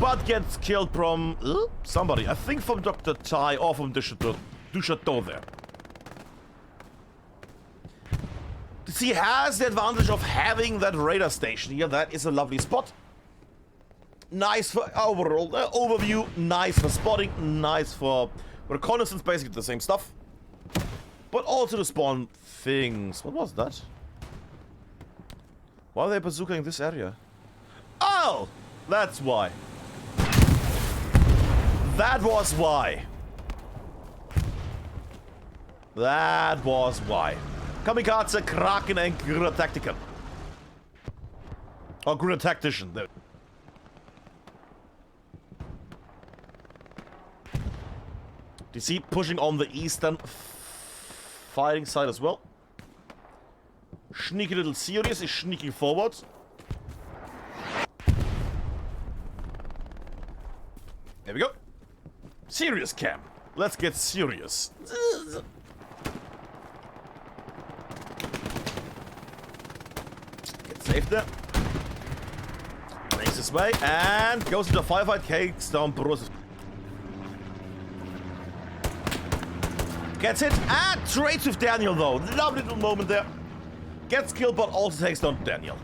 But gets killed from somebody. I think from Dr. Tai or from Du Chateau there. He has the advantage of having that radar station here. That is a lovely spot. Nice for overall overview, nice for spotting, nice for reconnaissance, basically the same stuff. But also to spawn things. What was that? Why are they bazookaing this area? Oh! That's why. That was why. That was why. Kamikaze, Kraken and Guerrilla Tactical. Or Guerrilla Tactician. There. DC pushing on the eastern fighting side as well. Sneaky little Sirius is sneaking forward. There we go. Serious cam. Let's get serious. Get safe there. Makes his way and goes into a firefight. Takes down Bruce. Gets hit and trades with Daniel though. Lovely little moment there. Gets killed but also takes down Daniel.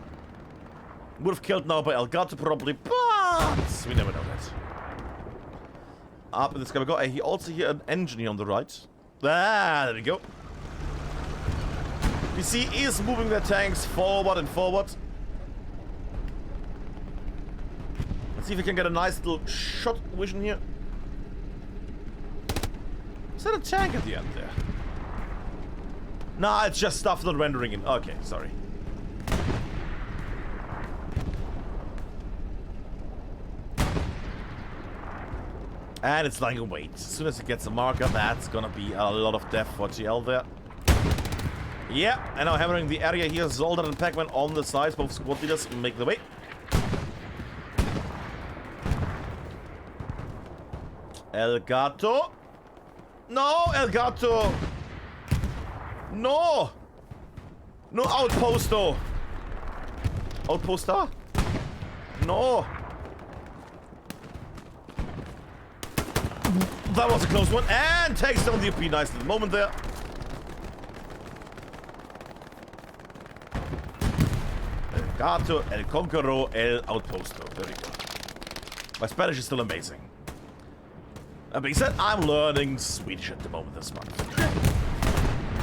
Would have killed now by Elgato probably, but we never know that. Up in the sky we go. He also hear an engine here on the right. Ah, there we go. PC is moving their tanks forward and forward. See if we can get a nice little shot vision here. Is that a tank at the end there? Nah, it's just stuff not rendering in. Okay, sorry. And it's lying in wait. As soon as it gets a marker, that's gonna be a lot of death for HCL there. Yeah, and now hammering the area here. Zolder and Pac-Man on the sides. Both squad leaders make the way. El Gato. No, El Gato. No. No outposto. Outposter? No. That was a close one. And takes down the OP. Nice little moment there. El Gato, El Conquero, El Outposto. There we go. My Spanish is still amazing. That being said, I'm learning Swedish at the moment this month.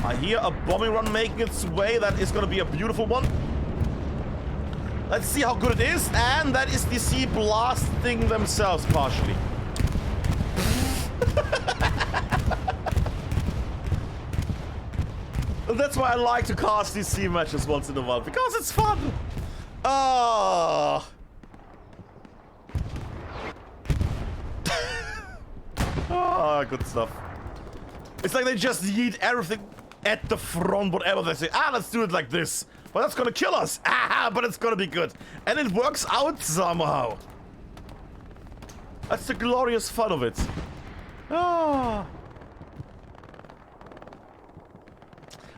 I hear a bombing run making its way. That is going to be a beautiful one. Let's see how good it is. And that is DC blasting themselves partially. That's why I like to cast DC matches once in a while. Because it's fun. Oh. Ah, good stuff. It's like they just yeet everything at the front, whatever they say. Ah, let's do it like this. But that's gonna kill us. Ah, but it's gonna be good. And it works out somehow. That's the glorious fun of it. Ah.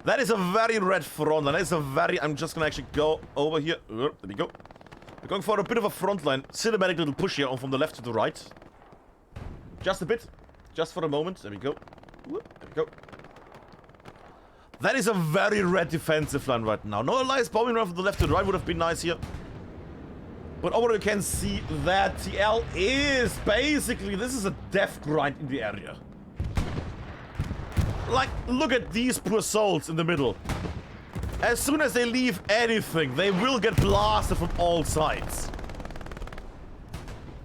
That is a very red front. That is a very... I'm just gonna actually go over here. There we go. We're going for a bit of a front line. Cinematic little push here from the left to the right. Just a bit. Just for a moment. There we go. There we go. That is a very red defensive line right now. No allies bombing run from the left to the right would have been nice here. But overall you can see that TL is basically... This is a death grind in the area. Like, look at these poor souls in the middle. As soon as they leave anything, they will get blasted from all sides.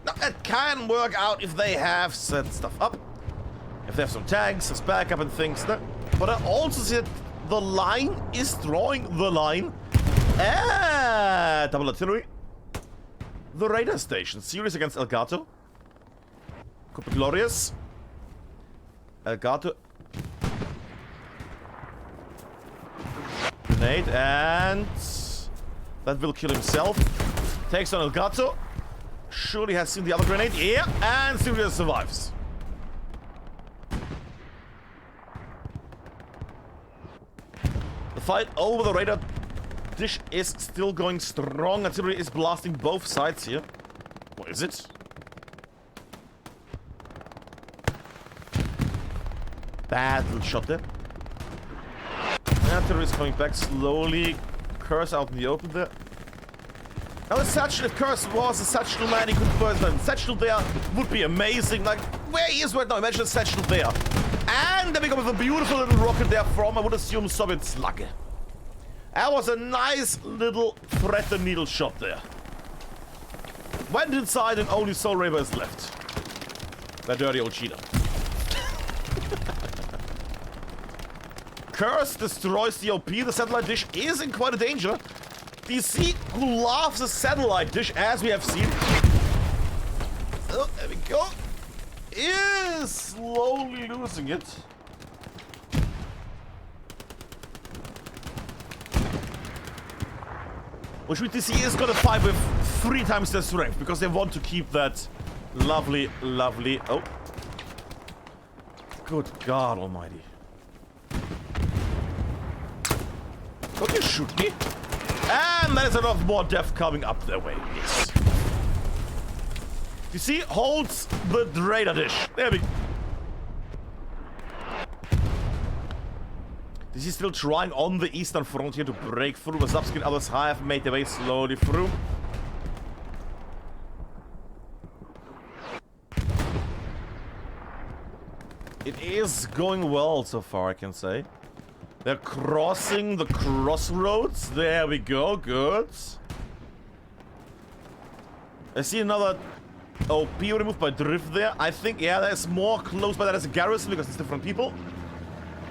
Now, that can work out if they have set stuff up. If they have some tanks, some backup and things. But I also see that the line is drawing the line. And double artillery. The radar station. Series against El Gato. Could be glorious. El Gato. Grenade, and that will kill himself. Takes on El Gato. Surely has seen the other grenade. Yeah, and Sirius survives. The fight over the radar dish is still going strong. Artillery is blasting both sides here. What is it? Bad little shot there. Artillery is coming back slowly. Curse out in the open there. Now the satchel, if Curse was a satchel man, he could burst the satchel there. Would be amazing. Like, where he is right now, imagine a satchel there. And then we go with a beautiful little rocket there from, I would assume, Soviet Slugger. That was a nice little thread the needle shot there. Went inside and only Soul Raver is left. That dirty old cheater. Curse destroys the OP. The satellite dish is in quite a danger. DC, who loves the satellite dish, as we have seen. Oh, there we go. Is slowly losing it. Which means DC is gonna fight with 3 times their strength because they want to keep that lovely, lovely. Oh. Good God Almighty. Don't you shoot me? And there's a lot more death coming up their way. Yes. You see, holds the radar dish. There we go. This is still trying on the eastern frontier to break through. Wazowski and others have made their way slowly through. It is going well so far, I can say. They're crossing the crossroads. There we go. Good. I see another OP removed by Drift there. I think, yeah, there's more close by that as a garrison because it's different people.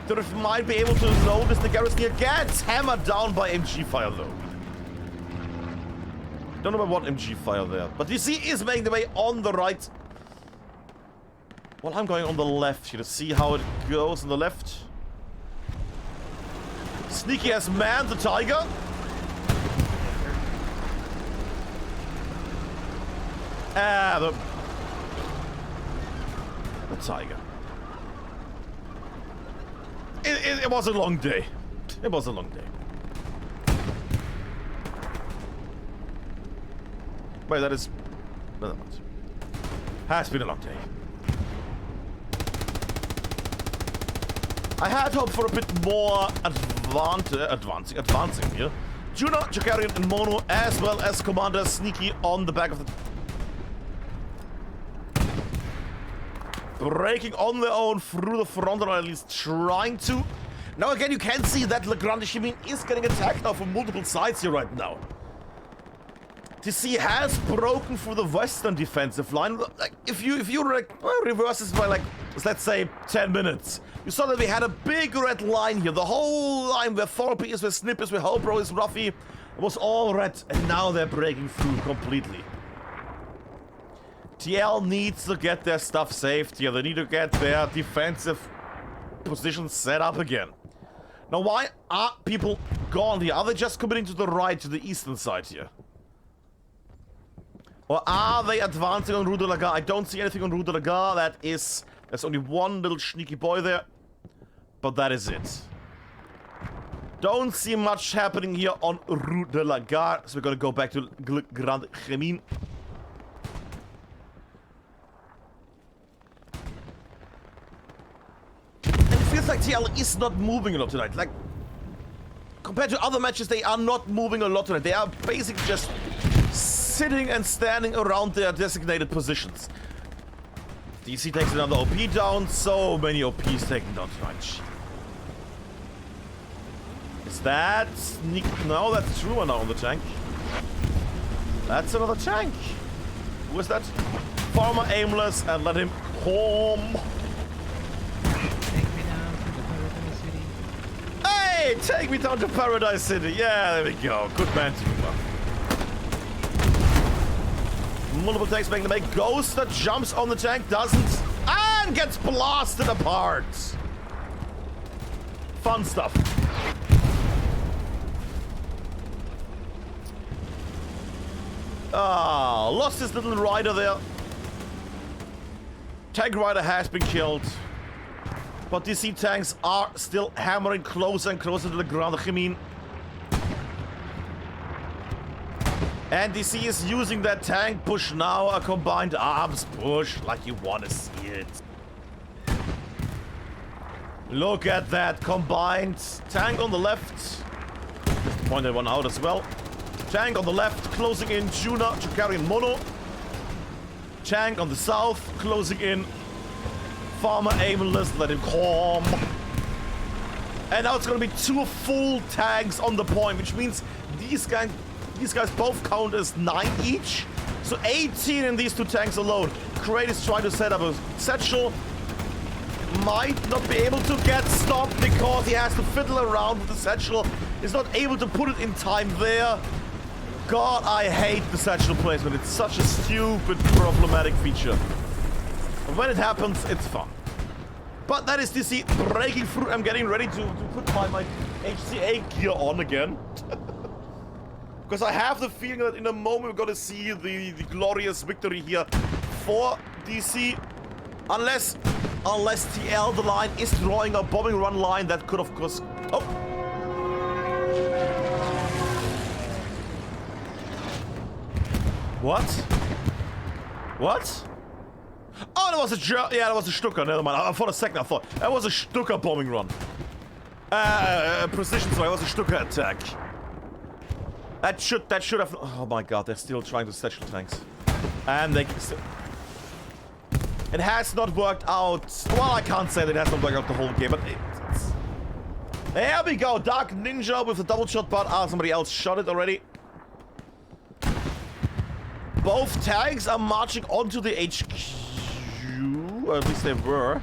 Drift might be able to notice the garrison here. Gets hammered down by MG fire though. Don't know about what MG fire there. But DC is making the way on the right. Well, I'm going on the left here to see how it goes on the left. Sneaky has manned the Tiger. Ah, the Tiger. It was a long day. It was a long day. Wait, that is... Never mind. Has been a long day. I had hoped for a bit more advancing here. Juno, Jakarian, and Mono, as well as Commander Sneaky on the back of the... Breaking on their own through the front, or at least trying to. Now again, you can see that Le Grande Chemin is getting attacked now from multiple sides here right now. TC has broken through the western defensive line. Like, if you reverse this by like, let's say 10 minutes, you saw that we had a big red line here. The whole line where Thorpe is, where Snip is, where Hobro is, Ruffy, it was all red, and now they're breaking through completely. TL needs to get their stuff saved here. They need to get their defensive positions set up again. Now, why are people gone here? Are they just committing to the right, to the eastern side here? Or are they advancing on Rudelagar? I don't see anything on Rudelagar. There's only one little sneaky boy there. But that is it. Don't see much happening here on Rudelagar. So we're gonna go back to Grande Chemin. Feels like TL is not moving a lot tonight. Like, compared to other matches, they are not moving a lot tonight. They are basically just sitting and standing around their designated positions. DC takes another OP down. So many OPs taken down tonight. Is that sneak? No, that's Truma now on the tank. That's another tank. Who is that? Farmer Aimless, and let him home. Hey, take me down to Paradise City. Yeah, there we go. Good man, Truma. Multiple tanks making the make. Ghost that jumps on the tank, doesn't, and gets blasted apart. Fun stuff. Ah, lost his little rider there. Tank rider has been killed. But DC tanks are still hammering closer and closer to the Grande Chemin. And DC is using that tank push now, a combined arms push, like you want to see it. Look at that combined tank on the left. Just point that one out as well. Tank on the left, closing in Juna, Chukarian Mono. Tank on the south, closing in Farmer Aimless, let him come. And now it's gonna be 2 full tanks on the point, which means these guys both count as 9 each. So 18 in these 2 tanks alone. Curated is trying to set up a satchel. Might not be able to get stopped because he has to fiddle around with the satchel. He's not able to put it in time there. God, I hate the satchel placement. It's such a stupid, problematic feature. But when it happens, it's fun. But that is DC breaking through. I'm getting ready to put my HCA gear on again. Because I have the feeling that in a moment we're going to see the glorious victory here for DC. Unless TL, the line, is drawing a bombing run line that could, of course... Oh! What? What? Oh, that was that was a Stuka. Never mind. For a second, I thought that was a Stuka bombing run. Precision, sorry, it was a Stuka attack. That should have. Oh my God, they're still trying to satchel tanks, and they. It has not worked out. Well, I can't say that it has not worked out the whole game, but it's... There we go. Dark Ninja with the double shot, but somebody else shot it already. Both tanks are marching onto the HQ. Or at least they were.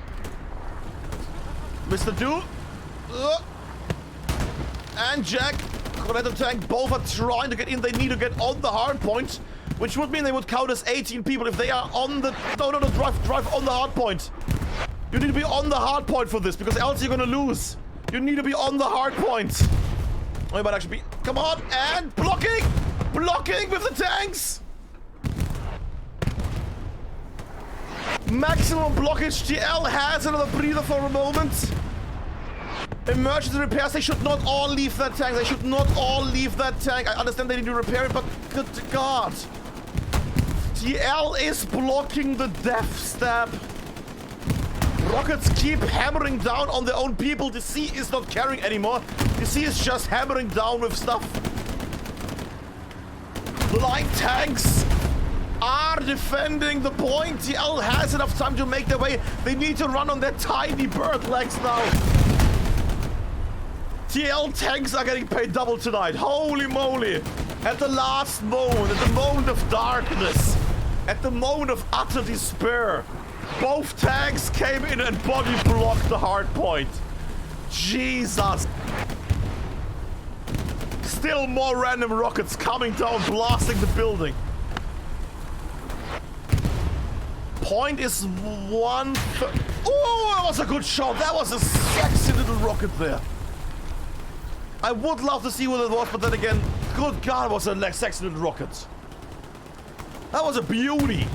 Mr. Do. And Jack. Curated tank. Both are trying to get in. They need to get on the hard point. Which would mean they would count as 18 people if they are on the... No, drive on the hard point. You need to be on the hard point for this, because else you're gonna lose. You need to be on the hard point. Oh, you might actually be... Come on, and blocking! Blocking with the tanks! Maximum blockage. TL has another breather for a moment. Emergency repairs, they should not all leave that tank. They should not all leave that tank. I understand they need to repair it, but good God. TL is blocking the death stab. Rockets keep hammering down on their own people. The sea is not caring anymore. The sea is just hammering down with stuff. Light tanks are defending the point. TL has enough time to make their way. They need to run on their tiny bird legs now. TL tanks are getting paid double tonight. Holy moly. At the last moment, at the moment of darkness, at the moment of utter despair, both tanks came in and body blocked the hard point. Jesus. Still more random rockets coming down, blasting the building. Point is one... Oh, that was a good shot. That was a sexy little rocket there. I would love to see what it was, but then again, good God, it was a sexy little rocket. That was a beauty.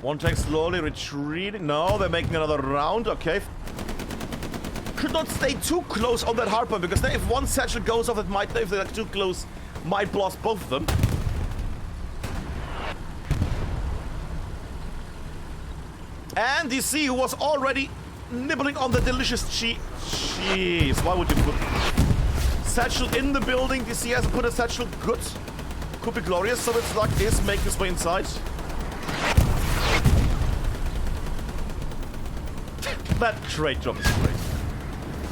One tank slowly retreating. No, they're making another round. Okay. Should not stay too close on that hardpoint, because then if one satchel goes off, it might, if they're too close, might blast both of them. And DC, who was already nibbling on the delicious cheese. Jeez, why would you put satchel in the building? DC hasn't put a satchel. Good. Could be glorious. So it's like this, make this way inside. That trade job is great.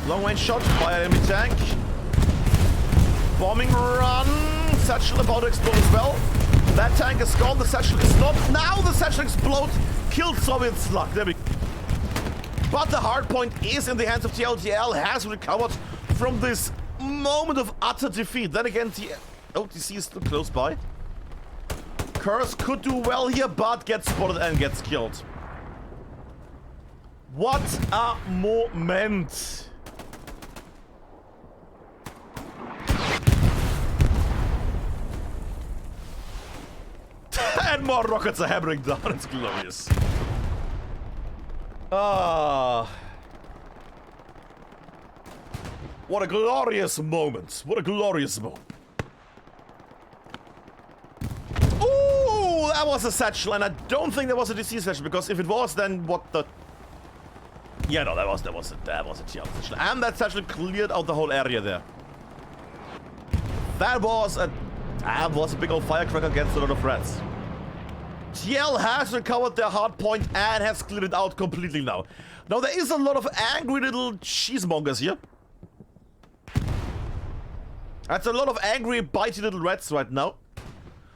Long range shot by an enemy tank. Bombing run. Satchel about to explode as well. That tank is gone. The satchel is not. Now the satchel explodes. Killed Soviet slug. There we go. But the hardpoint is in the hands of TL. TL has recovered from this moment of utter defeat. Then again, DC is still close by. Curse could do well here, but gets spotted and gets killed. What a moment. And more rockets are hammering down. It's glorious. Ah. What a glorious moment. What a glorious moment. Ooh, that was a satchel, and I don't think that was a DC satchel, because if it was, then what the... Yeah, no, that was a TL satchel. And that satchel cleared out the whole area there. That was a big old firecracker against a lot of rats. TL has recovered their hard point and has cleared it out completely now. Now, there is a lot of angry little cheesemongers here. That's a lot of angry, bitey little rats right now,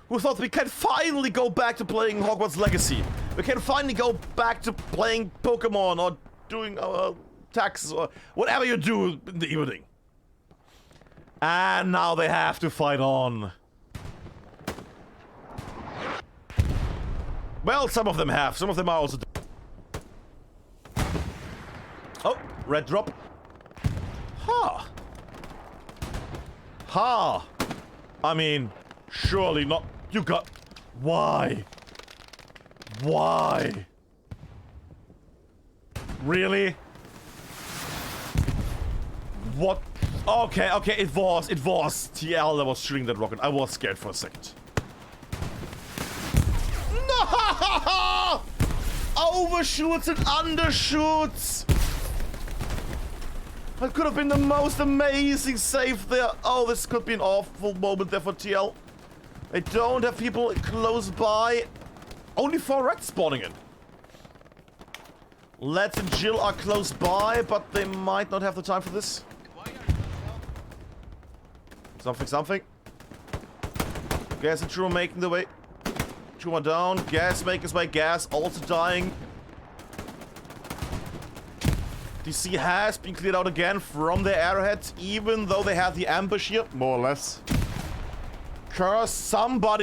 who thought we can finally go back to playing Hogwarts Legacy. We can finally go back to playing Pokemon or doing taxes or whatever you do in the evening. And now they have to fight on. Well, some of them have. Some of them are also... Oh, red drop. Ha! Ha! I mean, surely not... You got... Why? Why? Really? What? Okay, it was TL that was shooting that rocket. I was scared for a second. No! Overshoots and undershoots! That could have been the most amazing save there. Oh, this could be an awful moment there for TL. They don't have people close by. Only 4 rats spawning in. Let's and Jill are close by, but they might not have the time for this. Something. Gas and Truma making the way. Truma down. Gas makers by gas also dying. DC has been cleared out again from the arrowhead, even though they have the ambush here, more or less. Curse,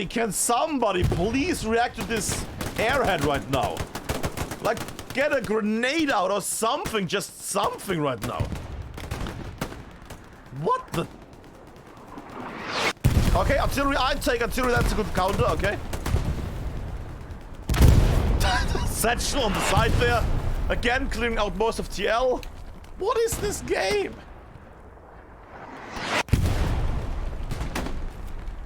can somebody please react to this arrowhead right now? Like, get a grenade out or something, just something right now. What the? Okay, artillery, I take artillery, that's a good counter, okay. Satchel on the side there. Again, clearing out most of TL. What is this game?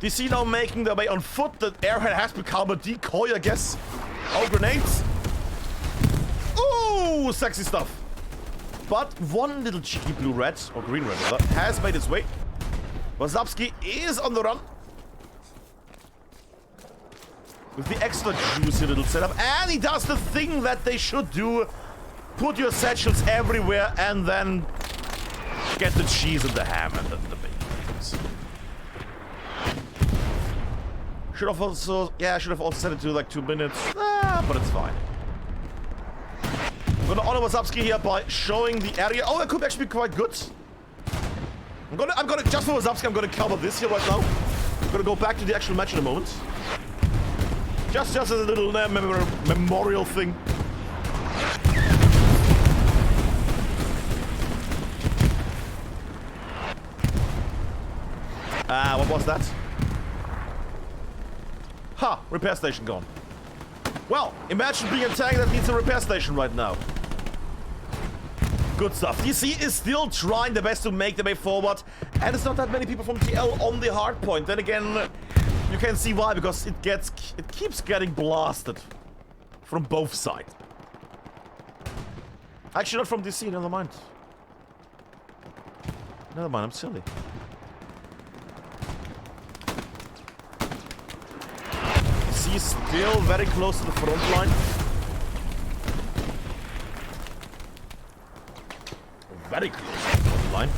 DC now making their way on foot. The airhead has become a decoy, I guess. Oh, grenades. Ooh, sexy stuff. But one little cheeky blue-red, or green-red rather, has made its way. Wazowski is on the run. With the extra juicy little setup. And he does the thing that they should do. Put your satchels everywhere and then get the cheese and the ham and the bacon things. Should have also, yeah, I should have also set it to like 2 minutes. But it's fine. I'm gonna honor Wazowski here by showing the area. Oh, that could actually be quite good. I'm gonna, just for Wazowski, I'm gonna cover this here right now. I'm gonna go back to the actual match in a moment. Just as a little memorial thing. What was that? Ha! Repair station gone. Well, imagine being a tank that needs a repair station right now. Good stuff. DC is still trying the best to make the way forward. And it's not that many people from TL on the hard point. Then again, you can see why, because it keeps getting blasted from both sides. Actually, not from DC, never mind. Never mind, I'm silly. DC is still very close to the front line. Very close to the front line.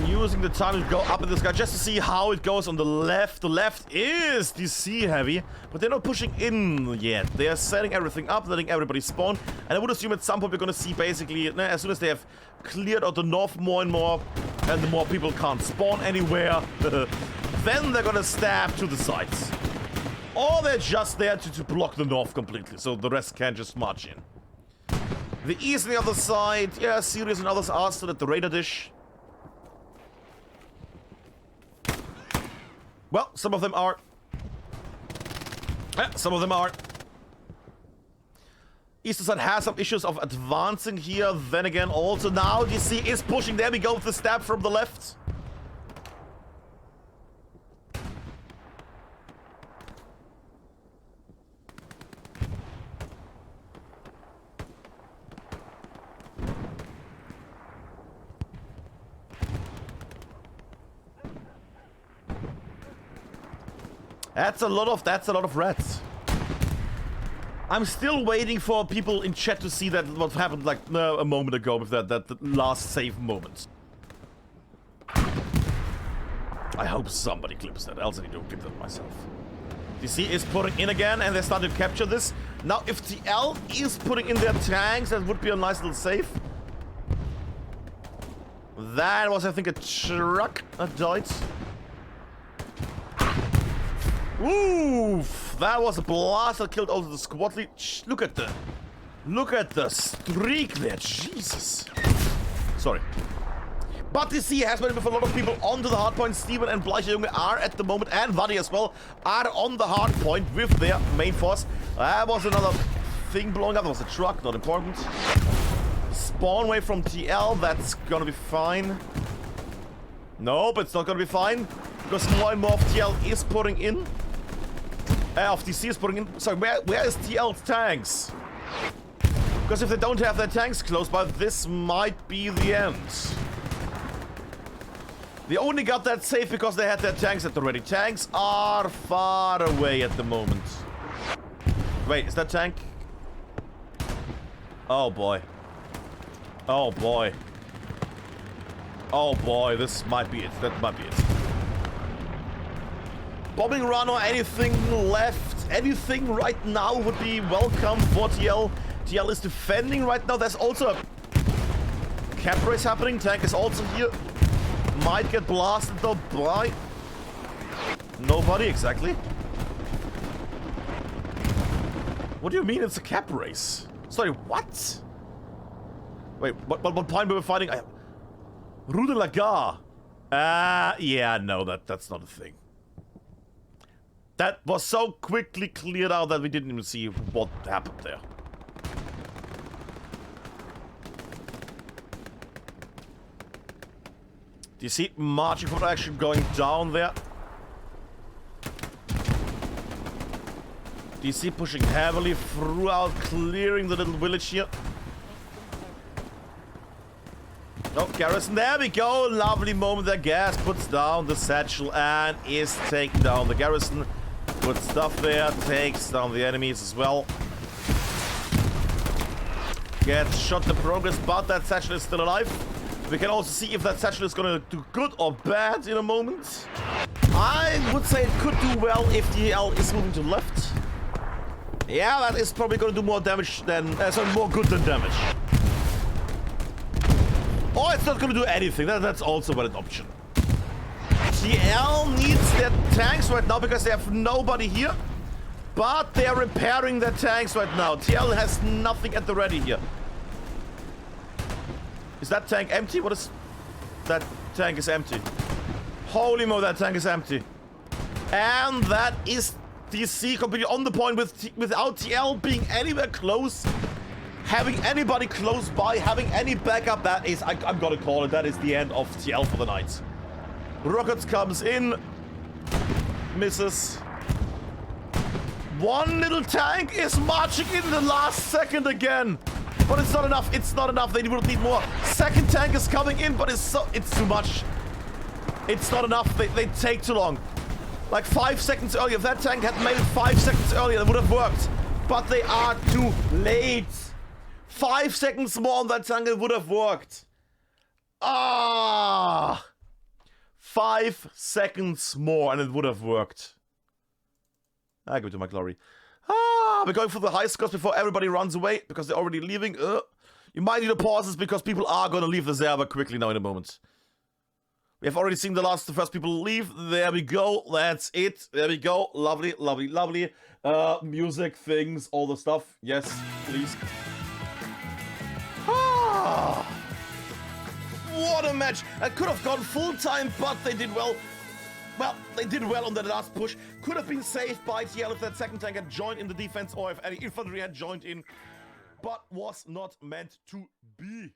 Using the time to go up in this guy just to see how it goes on the left. The left is DC heavy, but they're not pushing in yet. They are setting everything up, letting everybody spawn. And I would assume at some point we're gonna see basically, as soon as they have cleared out the north more and more, and the more people can't spawn anywhere, then they're gonna stab to the sides. Or they're just there to block the north completely, so the rest can just march in. The east on the other side, yeah, Sirius and others are still at the radar dish. Well, some of them are. Some of them are. Eastern side has some issues of advancing here. Then again, also now DC is pushing. There we go with the stab from the left. That's a lot of rats. I'm still waiting for people in chat to see that what happened like a moment ago with that last save moment. I hope somebody clips that, else I need to clip that myself. DC is putting in again, and they're starting to capture this. Now, if TL is putting in their tanks, that would be a nice little save. That was, I think, a truck that died. Oof! That was a blast that killed also the squad lead. Look at the streak there, Jesus. Sorry. But DC has been with a lot of people onto the hardpoint. Steven and Bleiche are at the moment, and Vadi as well, are on the hardpoint with their main force. That was another thing blowing up. That was a truck, not important. Spawn away from TL, that's gonna be fine. Nope, it's not gonna be fine. Because more and more of TL is putting in. Of DC is putting in. Sorry, where is TL's tanks? Because if they don't have their tanks close by, this might be the end. They only got that safe because they had their tanks at the ready. Tanks are far away at the moment. Wait, is that tank? Oh boy. Oh boy. Oh boy, this might be it. That might be it. Bombing run or anything left. Anything right now would be welcome for TL. TL is defending right now. There's also a cap race happening. Tank is also here. Might get blasted though by nobody, exactly. What do you mean it's a cap race? Sorry, what? Wait, what point we were fighting? Rudelagar. Yeah, no, that's not a thing. That was so quickly cleared out that we didn't even see what happened there. Do you see marching for action going down there? Do you see pushing heavily throughout, clearing the little village here? Oh, garrison, there we go. Lovely moment there. Gas puts down the satchel and is taking down the garrison. Good stuff there. Takes down the enemies as well. Gets shot to progress, but that satchel is still alive. We can also see if that satchel is gonna do good or bad in a moment. I would say it could do well if DL is moving to the left. Yeah, that is probably gonna do more damage than... sorry, more good than damage. Or it's not gonna do anything. That's also an option. TL needs their tanks right now because they have nobody here. But they are repairing their tanks right now. TL has nothing at the ready here. Is that tank empty? What is... That tank is empty. Holy mo, that tank is empty. And that is DC completely on the point without TL being anywhere close. Having anybody close by, having any backup, that is... I'm gonna call it. That is the end of TL for the night. Rockets comes in. Misses. One little tank is marching in the last second again. But it's not enough. It's not enough. They will need more. Second tank is coming in, but it's too much. It's not enough. They take too long. Like 5 seconds earlier. If that tank had made it 5 seconds earlier, it would have worked. But they are too late. 5 seconds more on that tank, it would have worked. 5 seconds more and it would have worked. I go to my glory. We're going for the high scores before everybody runs away because they're already leaving. You might need to pause this because people are going to leave the server quickly now in a moment. We have already seen the first people leave. There we go. That's it. There we go. Lovely, lovely, lovely. Music, things, all the stuff. Yes, please. What a match. I could have gone full time, but they did well. Well, they did well on that last push. Could have been saved by TL if that second tank had joined in the defense or if any infantry had joined in. But was not meant to be.